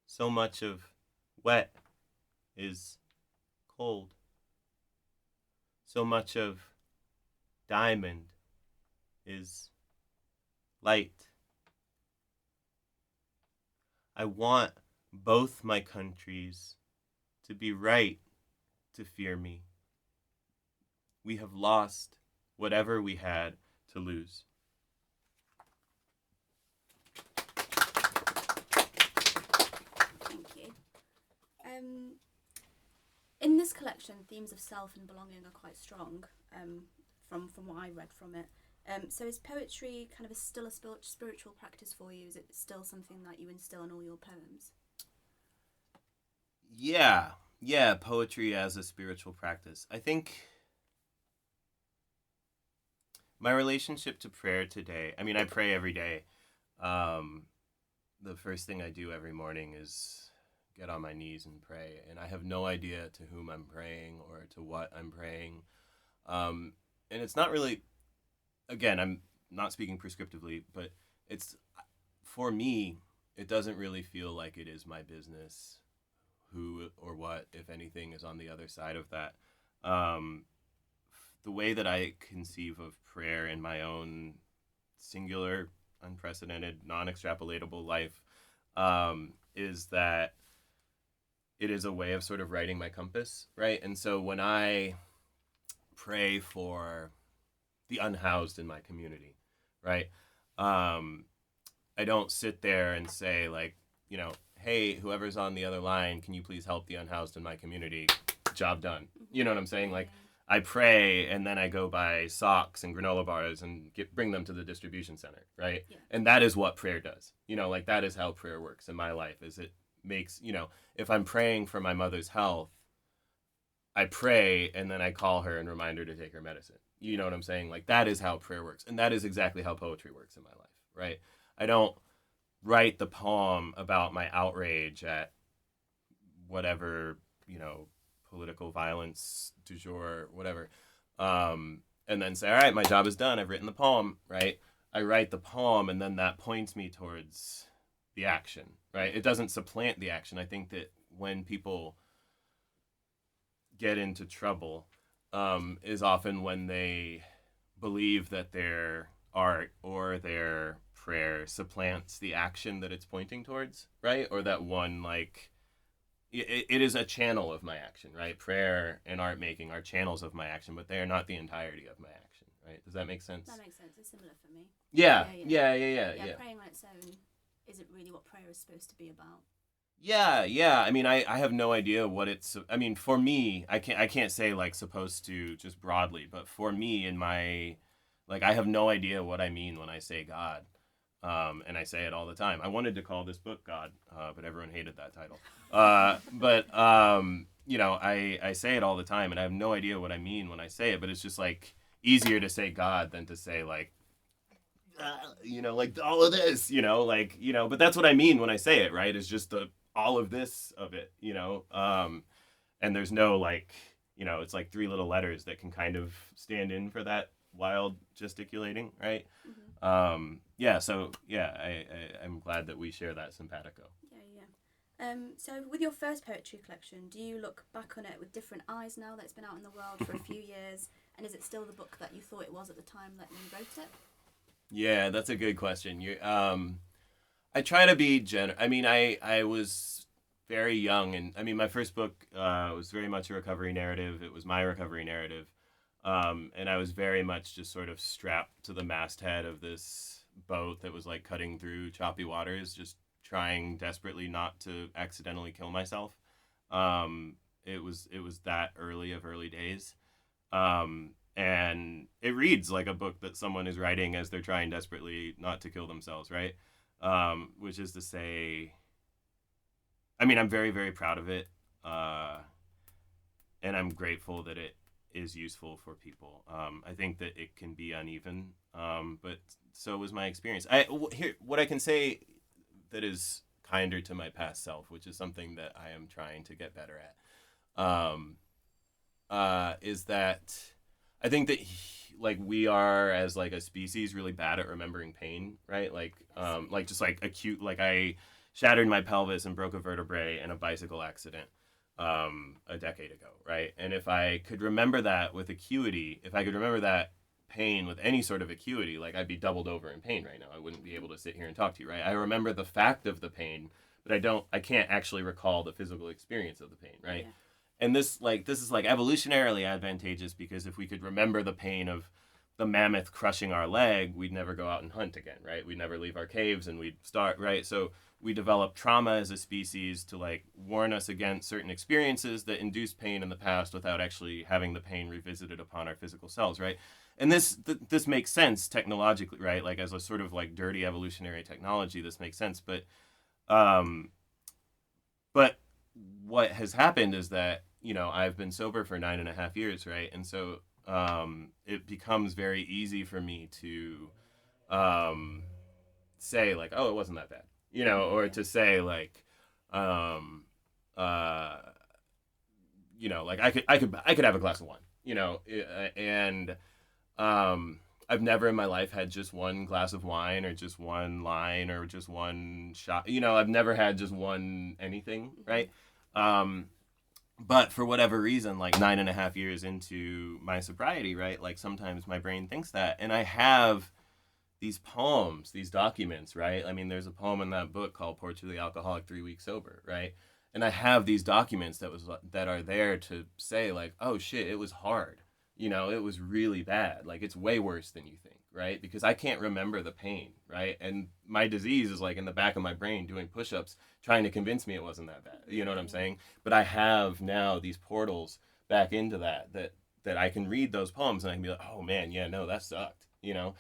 Speaker 3: So much of wet is cold. So much of diamond is light. I want both my countries to be right to fear me. We have lost whatever we had to lose.
Speaker 2: Thank you. In this collection, themes of self and belonging are quite strong, from what I read from it. So is poetry kind of still a spiritual practice for you? Is it still something that you instill in all your poems?
Speaker 3: Yeah, poetry as a spiritual practice. I think my relationship to prayer today, I mean, I pray every day. The first thing I do every morning is get on my knees and pray, and I have no idea to whom I'm praying or to what I'm praying. And it's not really, again, I'm not speaking prescriptively, but it's, for me, it doesn't really feel like it is my business who or what, if anything, is on the other side of that. The way that I conceive of prayer in my own singular, unprecedented, non-extrapolatable life is that it is a way of sort of writing my compass, right? And so when I pray for the unhoused in my community, right? I don't sit there and say, like, you know, hey, whoever's on the other line, can you please help the unhoused in my community? Job done. You know what I'm saying? Like, I pray and then I go buy socks and granola bars and bring them to the distribution center, right?
Speaker 2: Yeah.
Speaker 3: And that is what prayer does. You know, like, that is how prayer works in my life, is it makes, you know, if I'm praying for my mother's health, I pray and then I call her and remind her to take her medicine. You know what I'm saying? Like, that is how prayer works. And that is exactly how poetry works in my life, right? I don't write the poem about my outrage at whatever, you know, political violence du jour, whatever, and then say, all right, my job is done. I've written the poem, right? I write the poem, and then that points me towards the action, right? It doesn't supplant the action. I think that when people get into trouble is often when they believe that their art or their prayer supplants the action that it's pointing towards, right? Or that one, like, it is a channel of my action, right? Prayer and art making are channels of my action, but they are not the entirety of my action, right? Does that make sense?
Speaker 2: That makes sense. It's similar for me.
Speaker 3: Yeah.
Speaker 2: Praying on its own isn't really what prayer is supposed to be about.
Speaker 3: Yeah. I mean, I have no idea what it's. I mean, for me, I can't say, like, supposed to just broadly, but for me, in my, like, I have no idea what I mean when I say God, and I say it all the time. I wanted to call this book God, but everyone hated that title. But you know, I say it all the time, and I have no idea what I mean when I say it. But it's just, like, easier to say God than to say, like, you know, like, all of this, you know, like, you know. But that's what I mean when I say it, right? It's just all of this of it, you know. And there's no, like, you know, it's like three little letters that can kind of stand in for that wild gesticulating, right?
Speaker 2: Mm-hmm.
Speaker 3: I'm glad that we share that simpatico.
Speaker 2: So with your first poetry collection, do you look back on it with different eyes now that it's been out in the world for a few years? And is it still the book that you thought it was at the time that you wrote it?
Speaker 3: Yeah, that's a good question. I try to be I mean, I was very young, and I mean, my first book was very much a recovery narrative. It was my recovery narrative. And I was very much just sort of strapped to the masthead of this boat that was, like, cutting through choppy waters, just trying desperately not to accidentally kill myself. It was that early days. And it reads like a book that someone is writing as they're trying desperately not to kill themselves, right? Which is to say, I mean, I'm very, very proud of it. And I'm grateful that it is useful for people. I think that it can be uneven, but so was my experience. Here, what I can say that is kinder to my past self, which is something that I am trying to get better at, is that I think that like we are as like a species really bad at remembering pain, right? Like just like acute, like I shattered my pelvis and broke a vertebrae in a bicycle accident a decade ago, right? And if I could remember that with acuity, if I could remember that pain with any sort of acuity, like I'd be doubled over in pain right now. I wouldn't be able to sit here and talk to you, right? I remember the fact of the pain, but I can't actually recall the physical experience of the pain, right? Yeah. And this is like evolutionarily advantageous, because if we could remember the pain of the mammoth crushing our leg, we'd never go out and hunt again, right? We'd never leave our caves, and we'd start, right? So we develop trauma as a species to like warn us against certain experiences that induced pain in the past without actually having the pain revisited upon our physical selves, right? And this makes sense technologically, right? Like as a sort of like dirty evolutionary technology, this makes sense. But what has happened is that, you know, I've been sober for 9.5 years, right? And so it becomes very easy for me to say like, oh, it wasn't that bad, you know, or to say like, you know, like I could have a glass of wine, you know, and I've never in my life had just one glass of wine or just one line or just one shot. You know, I've never had just one anything, right? But for whatever reason, like 9.5 years into my sobriety, right? Like sometimes my brain thinks that, and I have these poems, these documents, right? I mean, there's a poem in that book called Portrait of the Alcoholic 3 Weeks Sober, right? And I have these documents that are there to say like, oh shit, it was hard. You know, it was really bad. Like it's way worse than you think, right? Because I can't remember the pain, right? And my disease is like in the back of my brain doing push-ups, trying to convince me it wasn't that bad. You know what I'm saying? But I have now these portals back into that I can read those poems and I can be like, oh man, yeah, no, that sucked, you know?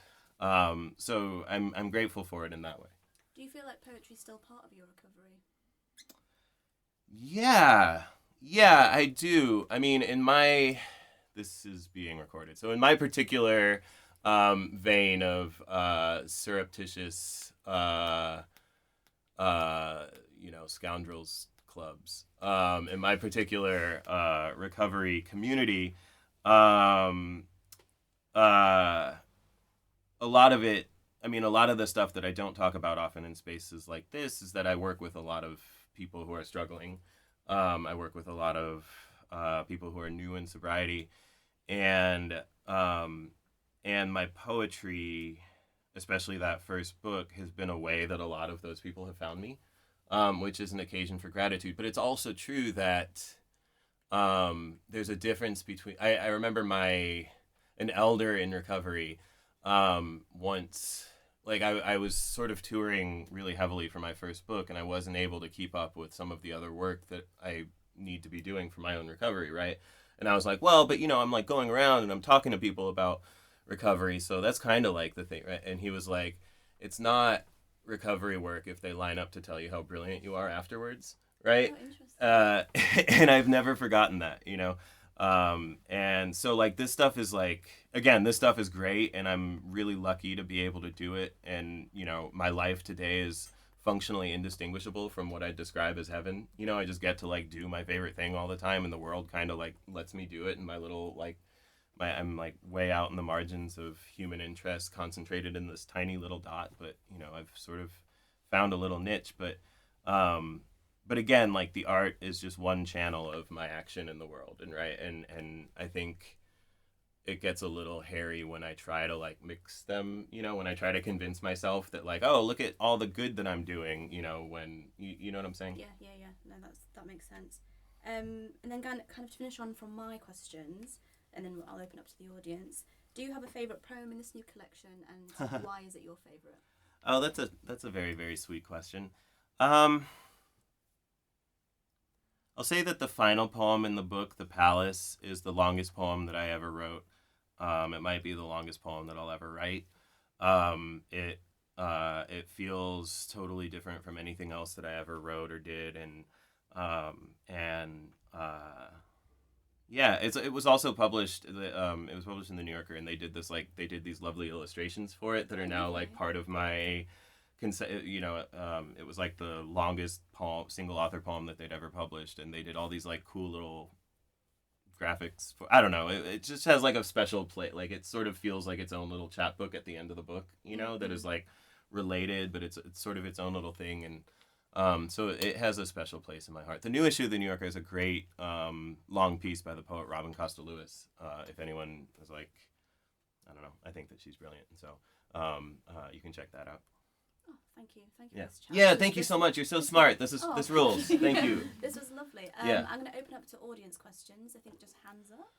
Speaker 3: So I'm grateful for it in that way.
Speaker 2: Do you feel like poetry is still part of your recovery?
Speaker 3: Yeah, I do. I mean, this is being recorded. So in my particular vein of surreptitious, you know, scoundrels clubs, in my particular recovery community, a lot of it, I mean, a lot of the stuff that I don't talk about often in spaces like this is that I work with a lot of people who are struggling. I work with a lot of people who are new in sobriety, and my poetry, especially that first book, has been a way that a lot of those people have found me, which is an occasion for gratitude. But it's also true that there's a difference between. I remember an elder in recovery once. Like I was sort of touring really heavily for my first book, and I wasn't able to keep up with some of the other work that I need to be doing for my own recovery, right? And I was like, well, but you know, I'm like going around and I'm talking to people about recovery, so that's kind of like the thing, right? And he was like, it's not recovery work if they line up to tell you how brilliant you are afterwards, right?
Speaker 2: Oh,
Speaker 3: And I've never forgotten that, you know? And so like this stuff is like, again, this stuff is great, and I'm really lucky to be able to do it. And, you know, my life today is functionally indistinguishable from what I describe as heaven. You know, I just get to like do my favorite thing all the time, and the world kind of like lets me do it in my little like I'm like way out in the margins of human interest, concentrated in this tiny little dot. But you know, I've sort of found a little niche. But again, like the art is just one channel of my action in the world, and right, and I think it gets a little hairy when I try to like mix them, you know, when I try to convince myself that like, oh, look at all the good that I'm doing, you know, when you know what I'm saying?
Speaker 2: Yeah. No, that makes sense. And then kind of to finish on from my questions, and then I'll open up to the audience. Do you have a favourite poem in this new collection, and why is it your favourite?
Speaker 3: Oh, that's a very, very sweet question. I'll say that the final poem in the book, The Palace, is the longest poem that I ever wrote. It might be the longest poem that I'll ever write. It feels totally different from anything else that I ever wrote or did, and Yeah, it was also published. It was published in the New Yorker, and they did these lovely illustrations for it that are now like part of my. It was like the longest single author poem that they'd ever published, and they did all these like cool little graphics. I don't know. It just has like a special play. Like it sort of feels like its own little chapbook at the end of the book. That is like related, but it's sort of its own little thing, and so it has a special place in my heart. The new issue of the New Yorker is a great long piece by the poet Robin Costa Lewis. If anyone is like, I don't know, I think that she's brilliant, and so you can check that out.
Speaker 2: Oh, thank you. Thank you
Speaker 3: Yeah.
Speaker 2: for this chat.
Speaker 3: Yeah, thank you so much. You're so smart. This rules. Thank you.
Speaker 2: This was lovely.
Speaker 3: Yeah.
Speaker 2: I'm going to open up to audience questions. I think just hands up.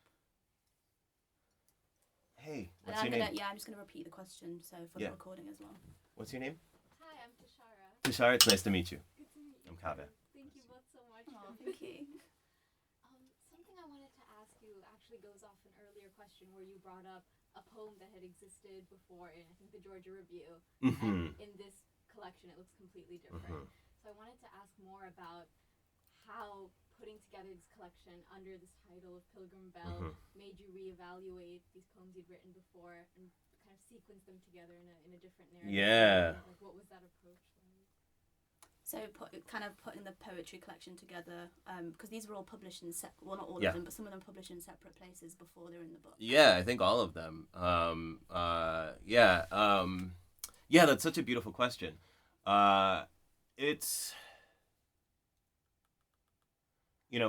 Speaker 3: Hey,
Speaker 2: And
Speaker 3: what's your name?
Speaker 2: I'm just going to repeat the question so for the recording as well.
Speaker 3: What's your name?
Speaker 5: Hi, I'm Tashara.
Speaker 3: Tashara, it's nice to meet you.
Speaker 5: Good to meet you.
Speaker 3: I'm Kaveh.
Speaker 5: Thank you both so much.
Speaker 2: Oh, thank you.
Speaker 5: Something I wanted to ask you actually goes off an earlier question where you brought up a poem that had existed before in, I think, the Georgia Review.
Speaker 3: Mm-hmm.
Speaker 5: And in this collection, it looks completely different.
Speaker 3: Mm-hmm.
Speaker 5: So I wanted to ask more about how putting together this collection under this title of Pilgrim Bell made you reevaluate these poems you'd written before and kind of sequence them together in a different narrative.
Speaker 3: Yeah.
Speaker 5: Like, what was that approach like?
Speaker 2: So putting the poetry collection together, because these were all published in well, not all
Speaker 3: Yeah.
Speaker 2: of them, but some of them published in separate places before they're in the book.
Speaker 3: Yeah, I think all of them. Yeah, that's such a beautiful question. It's,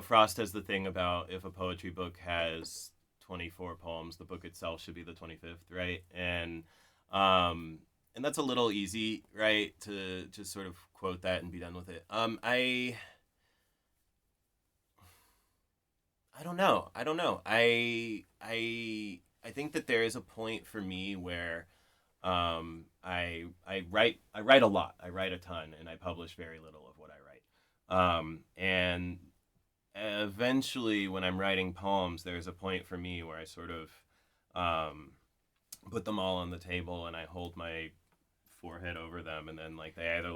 Speaker 3: Frost has the thing about if a poetry book has 24 poems, the book itself should be the 25th, right? And that's a little easy, right, to just sort of quote that and be done with it. I don't know. I think that there is a point for me where I write a lot. I write a ton, and I publish very little of what I write. And eventually, when I'm writing poems, there's a point for me where I sort of put them all on the table, and I hold my forehead over them, and then like they either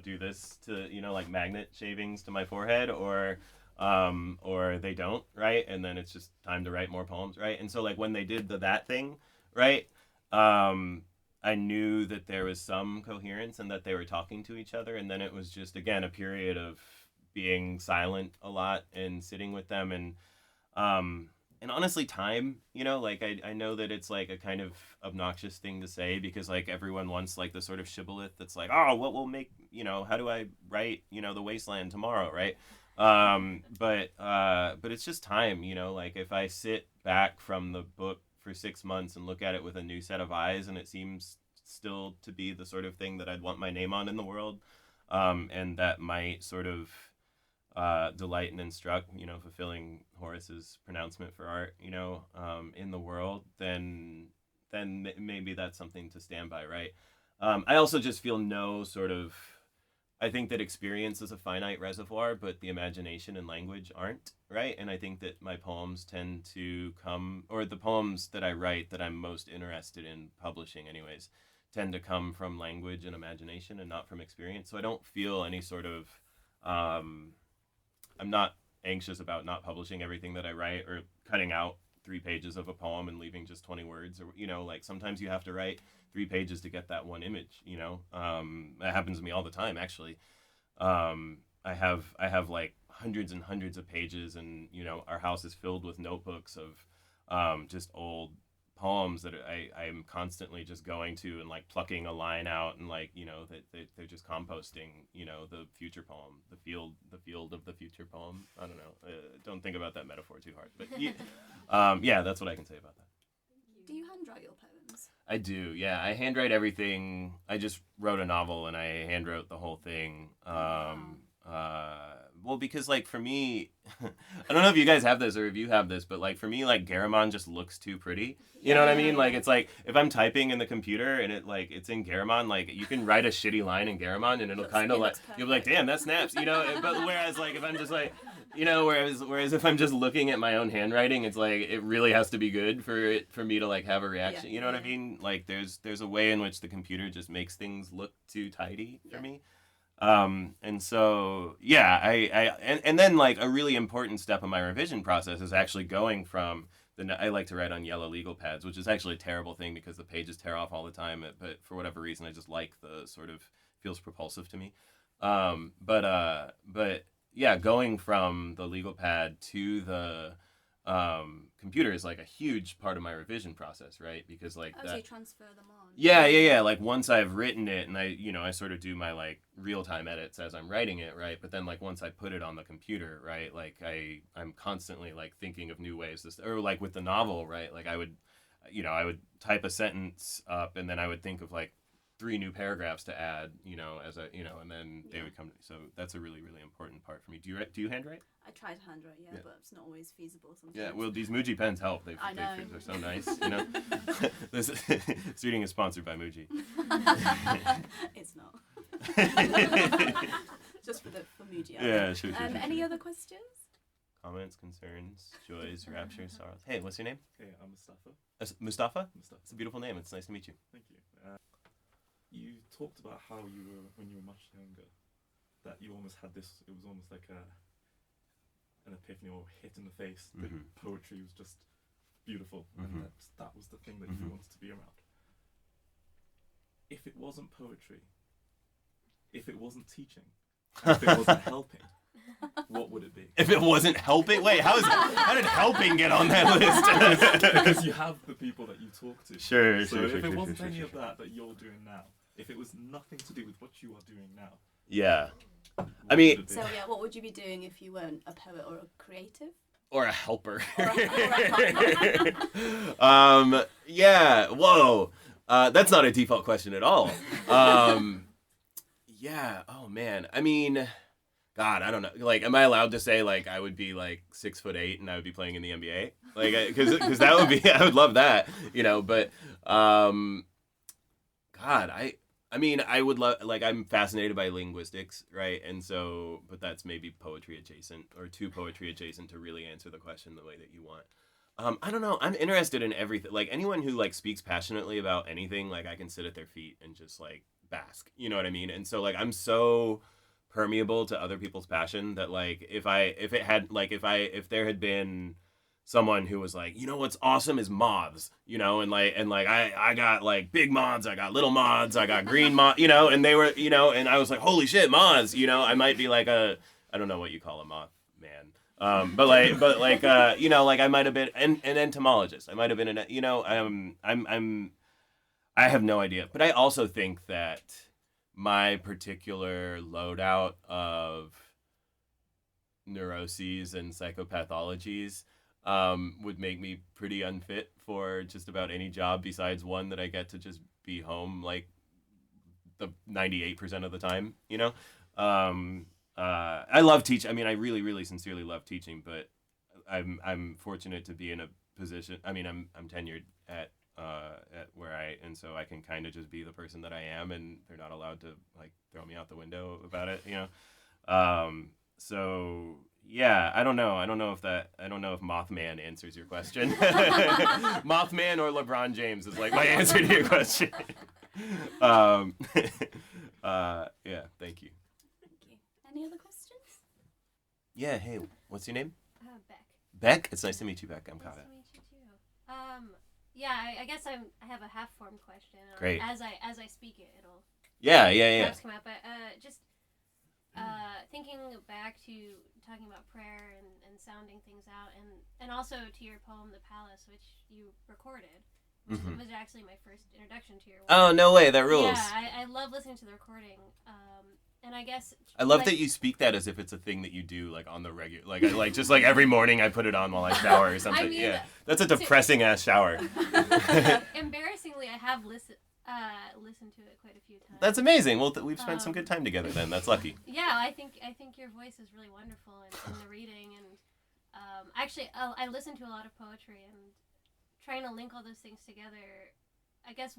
Speaker 3: do this to like magnet shavings to my forehead, or they don't, right? And then it's just time to write more poems, right? And so like when they did that thing, right? I knew that there was some coherence and that they were talking to each other, and then it was just again a period of being silent a lot and sitting with them, and honestly time, like I know that it's like a kind of obnoxious thing to say because like everyone wants like the sort of shibboleth that's like, oh, what will make, how do I write, The Wasteland tomorrow, right? But it's just time, like if I sit back from the book for 6 months and look at it with a new set of eyes, and it seems still to be the sort of thing that I'd want my name on in the world, and that might sort of delight and instruct, fulfilling Horace's pronouncement for art, in the world, then maybe that's something to stand by, right? I also just feel I think that experience is a finite reservoir, but the imagination and language aren't, right? And I think that my poems tend to or the poems that I write that I'm most interested in publishing anyways, tend to come from language and imagination and not from experience. So I don't feel any sort of, I'm not anxious about not publishing everything that I write or cutting out 3 pages of a poem and leaving just 20 words, or like sometimes you have to write 3 pages to get that one image. That happens to me all the time, actually. I have like hundreds and hundreds of pages, and our house is filled with notebooks of just old poems that I'm constantly just going to and like plucking a line out, and like that they're just composting the future poem, the field of the future poem. I don't know, don't think about that metaphor too hard, but yeah, that's what I can say about that.
Speaker 2: Do you handwrite your poems?
Speaker 3: I do, yeah. I handwrite everything. I just wrote a novel and I handwrote the whole thing. Well, because like for me, I don't know if you guys have this or if you have this, but like for me, like Garamond just looks too pretty. You know what I mean? Like it's like if I'm typing in the computer and it's in Garamond, like you can write a shitty line in Garamond and it'll kind of like you'll be like, damn, that snaps, But whereas like if I'm just like, whereas if I'm just looking at my own handwriting, it's like it really has to be good for me to like have a reaction. You know what I mean? Like there's a way in which the computer just makes things look too tidy for me. And so, yeah, and then like a really important step in my revision process is actually going from I like to write on yellow legal pads, which is actually a terrible thing because the pages tear off all the time. But for whatever reason, I just like the sort of feels propulsive to me. But yeah, going from the legal pad to the computer is like a huge part of my revision process, right? Because like
Speaker 2: so you transfer them on.
Speaker 3: Yeah. Like once I've written it and I sort of do my like real time edits as I'm writing it, right? But then like once I put it on the computer, right? Like I'm constantly like thinking of new ways or like with the novel, right? Like I would type a sentence up and then I would think of like 3 new paragraphs to add, as and then they would come to me. So that's a really, really important part for me. Do you handwrite?
Speaker 2: I try to handwrite, but it's not always feasible sometimes.
Speaker 3: Yeah, well, these Muji pens help. They're so nice, This reading is sponsored by Muji.
Speaker 2: It's not. Just for Muji.
Speaker 3: Yeah, sure.
Speaker 2: Any other questions?
Speaker 3: Comments, concerns, joys, raptures, sorrows. Hey, what's your name?
Speaker 4: Hey, I'm Mustafa.
Speaker 3: Mustafa?
Speaker 4: Mustafa.
Speaker 3: It's a beautiful name. It's nice to meet you.
Speaker 4: Thank you. You talked about how when you were much younger, that you almost had this. It was almost like an epiphany or hit in the face that poetry was just beautiful, and that was the thing that you wanted to be around. If it wasn't poetry, if it wasn't teaching, if it wasn't helping, what would it be?
Speaker 3: If it wasn't helping? Wait, how did helping get on that list?
Speaker 4: Because you have the people that you talk to.
Speaker 3: Sure.
Speaker 4: If it wasn't any of that you're doing now, if it was nothing to do with what you are doing now.
Speaker 3: Yeah. I mean...
Speaker 2: So, what would you be doing if you weren't a poet or a creative?
Speaker 3: Or a helper.
Speaker 2: Yeah,
Speaker 3: whoa. That's not a default question at all. Yeah, oh man. I mean... God, I don't know. Like, am I allowed to say, like, I would be, like, 6'8" and I would be playing in the NBA? Like, because that would be... I would love that, but... God, I mean, I would love, like, I'm fascinated by linguistics, right? And so, but that's maybe poetry adjacent or too poetry adjacent to really answer the question the way that you want. I don't know. I'm interested in everything. Like, anyone who, like, speaks passionately about anything, like, I can sit at their feet and just, like, bask. You know what I mean? And so, like, I'm so permeable to other people's passion that, like, if there had been someone who was like, what's awesome is moths, and I got like big moths, I got little moths, I got green moths, and they were, and I was like, holy shit, moths, I might be like I don't know what you call a moth man. But I might have been an entomologist. I might have been I have no idea. But I also think that my particular loadout of neuroses and psychopathologies would make me pretty unfit for just about any job besides one that I get to just be home like the 98% of the time, I love teaching. I mean, I really, really sincerely love teaching, but I'm fortunate to be in a position. I mean, I'm tenured at where and so I can kind of just be the person that I am, and they're not allowed to like throw me out the window about it, So yeah, I don't know if Mothman answers your question. Mothman or LeBron James is like my answer to your question. Yeah, thank you.
Speaker 2: Thank you. Any other questions?
Speaker 3: Yeah, hey, what's your name?
Speaker 5: Beck.
Speaker 3: Beck? It's nice to meet you, Beck. I'm Kaveh.
Speaker 5: Nice to meet you too. Yeah, I guess I have a half-formed question.
Speaker 3: Great.
Speaker 5: As I speak it, it'll
Speaker 3: Yeah.
Speaker 5: perhaps come out. But just thinking back to talking about prayer and sounding things out, and also to your poem, The Palace, which you recorded, which was actually my first introduction to your work.
Speaker 3: Oh, no way, that rules.
Speaker 5: Yeah, I love listening to the recording. And I guess
Speaker 3: I love that you speak that as if it's a thing that you do like on the regular, like just like every morning I put it on while I shower or something. I mean, yeah, that's a depressing ass shower.
Speaker 5: Embarrassingly, I have listened to it quite a few times.
Speaker 3: That's amazing. Well, we've spent some good time together then. That's lucky.
Speaker 5: Yeah, I think your voice is really wonderful in the reading, and actually I listen to a lot of poetry, and trying to link all those things together. I guess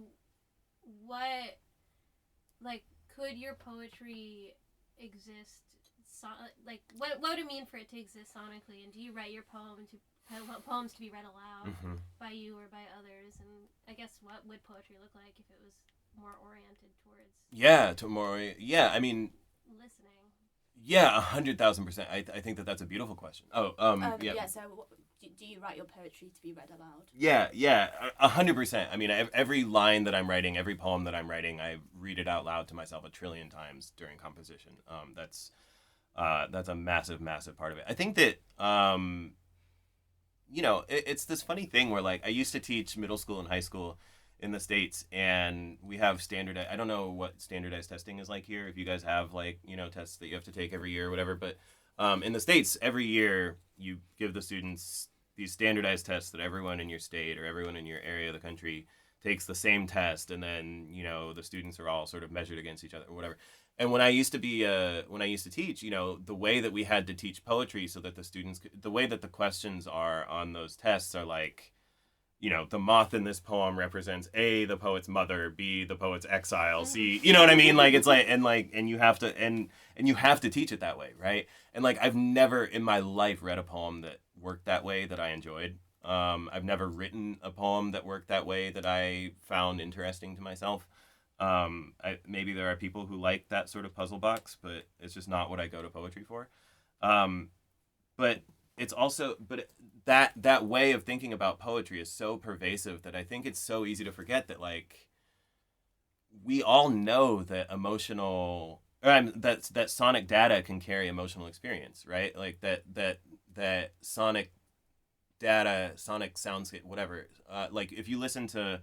Speaker 5: could your poetry exist? What would it mean for it to exist sonically? And do you write your poems to be read aloud by you or by others? And I guess what would poetry look like if it was more oriented towards?
Speaker 3: Yeah, I mean,
Speaker 5: listening?
Speaker 3: Yeah, 100,000%. I think that that's a beautiful question. Yeah.
Speaker 2: So do you write your poetry to be read aloud?
Speaker 3: Yeah, 100%. I mean, every line that I'm writing, every poem that I'm writing, I read it out loud to myself 1,000,000,000,000 times during composition. That's a massive, massive part of it. I think that it's this funny thing where like I used to teach middle school and high school in the States, and we have standardized. I don't know what standardized testing is like here. If you guys have like tests that you have to take every year or whatever, but in the States, every year you give the students these standardized tests that everyone in your state or everyone in your area of the country takes the same test, and then the students are all sort of measured against each other or whatever. And when I used to teach, the way that we had to teach poetry so that the way that the questions are on those tests are like, the moth in this poem represents A, the poet's mother, B, the poet's exile, C, you know what I mean? Like, it's like, and you have to teach it that way, right? And like, I've never in my life read a poem that worked that way that I enjoyed. I've never written a poem that worked that way that I found interesting to myself. Maybe there are people who like that sort of puzzle box, but it's just not what I go to poetry for. But it's also, that way of thinking about poetry is so pervasive that I think it's so easy to forget that like we all know that that sonic data can carry emotional experience, right? Like that sonic data, sonic soundscape, whatever. Like if you listen to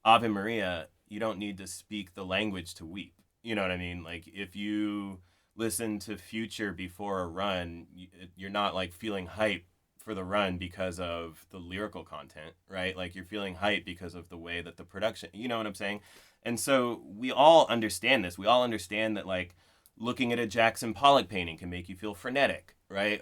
Speaker 3: Ave Maria, you don't need to speak the language to weep. You know what I mean? Like if you listen to Future before a run, you're not like feeling hype for the run because of the lyrical content, right? Like you're feeling hype because of the way that the production, you know what I'm saying? And so we all understand this. We all understand that like looking at a Jackson Pollock painting can make you feel frenetic, right?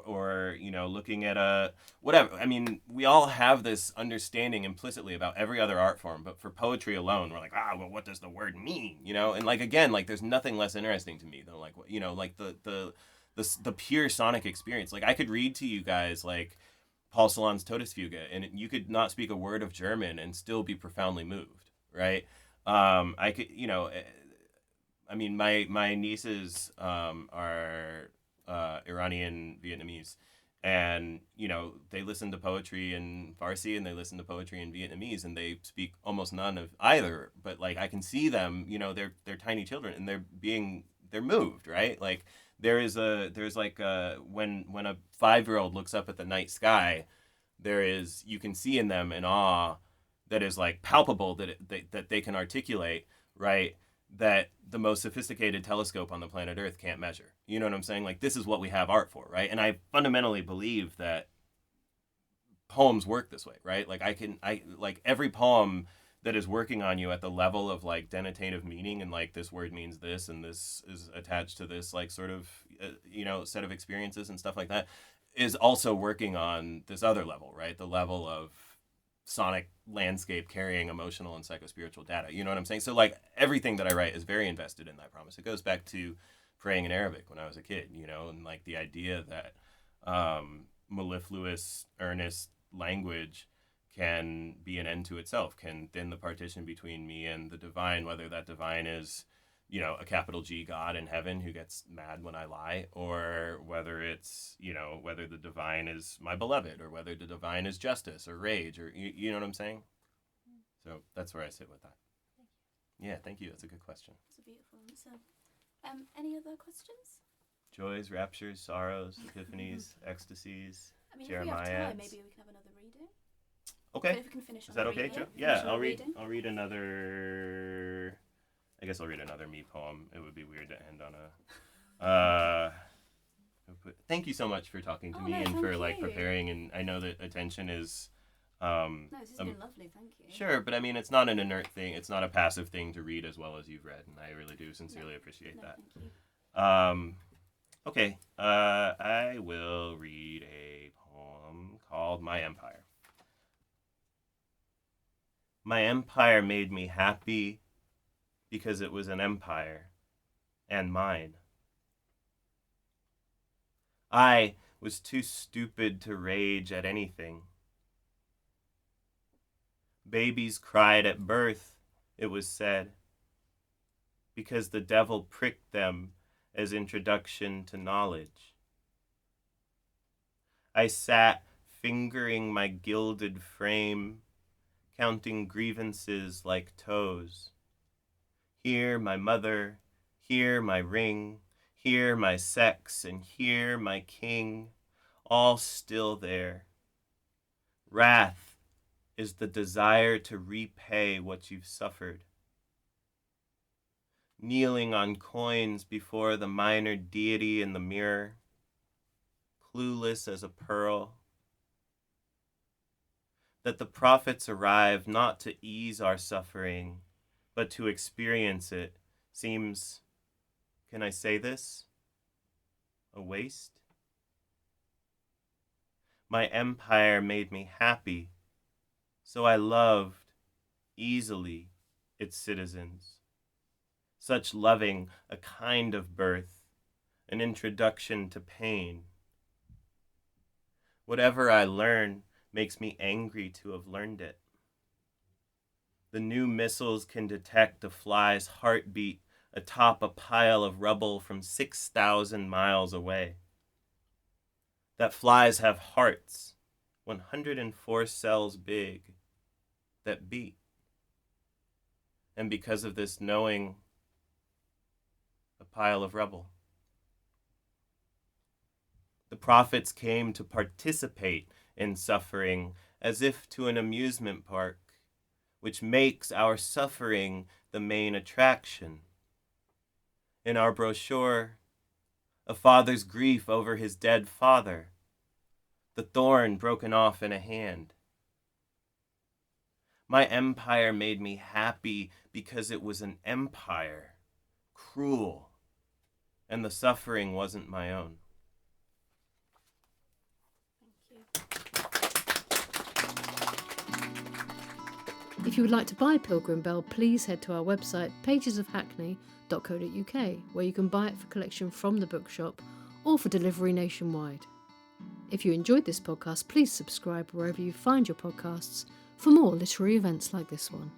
Speaker 3: Or looking at a whatever. I mean, we all have this understanding implicitly about every other art form, but for poetry alone, we're like, well, what does the word mean? And like again, like there's nothing less interesting to me than like like the pure sonic experience. Like I could read to you guys like Paul Celan's Todesfuge, and you could not speak a word of German and still be profoundly moved, right? I could, I mean, my nieces are Iranian Vietnamese, and they listen to poetry in Farsi and they listen to poetry in Vietnamese, and they speak almost none of either. But like I can see them, they're tiny children, and they're moved, right? Like there's like when a 5-year-old looks up at the night sky, you can see in them an awe that is like palpable, that they can articulate, right? That the most sophisticated telescope on the planet Earth can't measure. You know what I'm saying? Like this is what we have art for, right? And I fundamentally believe that poems work this way, right? Like I like every poem that is working on you at the level of like denotative meaning, and like this word means this and this is attached to this like sort of set of experiences and stuff like that, is also working on this other level, right? The level of sonic landscape carrying emotional and psychospiritual data. You know what I'm saying? So like everything that I write is very invested in that promise. It goes back to praying in Arabic when I was a kid, and like the idea that mellifluous, earnest language can be an end to itself, can thin the partition between me and the divine, whether that divine is a capital G God in heaven who gets mad when I lie, or whether it's, whether the divine is my beloved, or whether the divine is justice or rage, or, you know what I'm saying? So that's where I sit with that.
Speaker 5: Thank you.
Speaker 3: Yeah, thank you. That's a good question.
Speaker 2: That's a beautiful answer. Any other questions?
Speaker 3: Joys, raptures, sorrows, epiphanies, ecstasies,
Speaker 2: I mean,
Speaker 3: Jeremiah.
Speaker 2: if we have time, maybe we can have another reading.
Speaker 3: Okay.
Speaker 2: If we can finish.
Speaker 3: Is that okay, Joe? Yeah, I'll read another. I guess I'll read another me poem. It would be weird to end on a. Thank you so much for talking to me and for like preparing. And I know that attention is.
Speaker 2: No, this has been lovely. Thank you.
Speaker 3: Sure, but I mean, it's not an inert thing. It's not a passive thing to read as well as you've read, and I really do sincerely appreciate that.
Speaker 2: Thank you.
Speaker 3: Okay. I will read a poem called "My Empire." My empire made me happy because it was an empire, and mine. I was too stupid to rage at anything. Babies cried at birth, it was said, because the devil pricked them as introduction to knowledge. I sat fingering my gilded frame, counting grievances like toes. Here my mother, here my ring, here my sex, and here my king, all still there. Wrath is the desire to repay what you've suffered. Kneeling on coins before the minor deity in the mirror, clueless as a pearl. That the prophets arrive not to ease our suffering, but to experience it, seems, can I say this, a waste? My empire made me happy, so I loved, easily, its citizens. Such loving, a kind of birth, an introduction to pain. Whatever I learn makes me angry to have learned it. The new missiles can detect a fly's heartbeat atop a pile of rubble from 6,000 miles away. That flies have hearts, 104 cells big, that beat. And because of this knowing, a pile of rubble. The prophets came to participate in suffering as if to an amusement park, which makes our suffering the main attraction. In our brochure, a father's grief over his dead father, the thorn broken off in a hand. My empire made me happy because it was an empire, cruel, and the suffering wasn't my own.
Speaker 1: If you would like to buy Pilgrim Bell, please head to our website, pagesofhackney.co.uk, where you can buy it for collection from the bookshop or for delivery nationwide. If you enjoyed this podcast, please subscribe wherever you find your podcasts for more literary events like this one.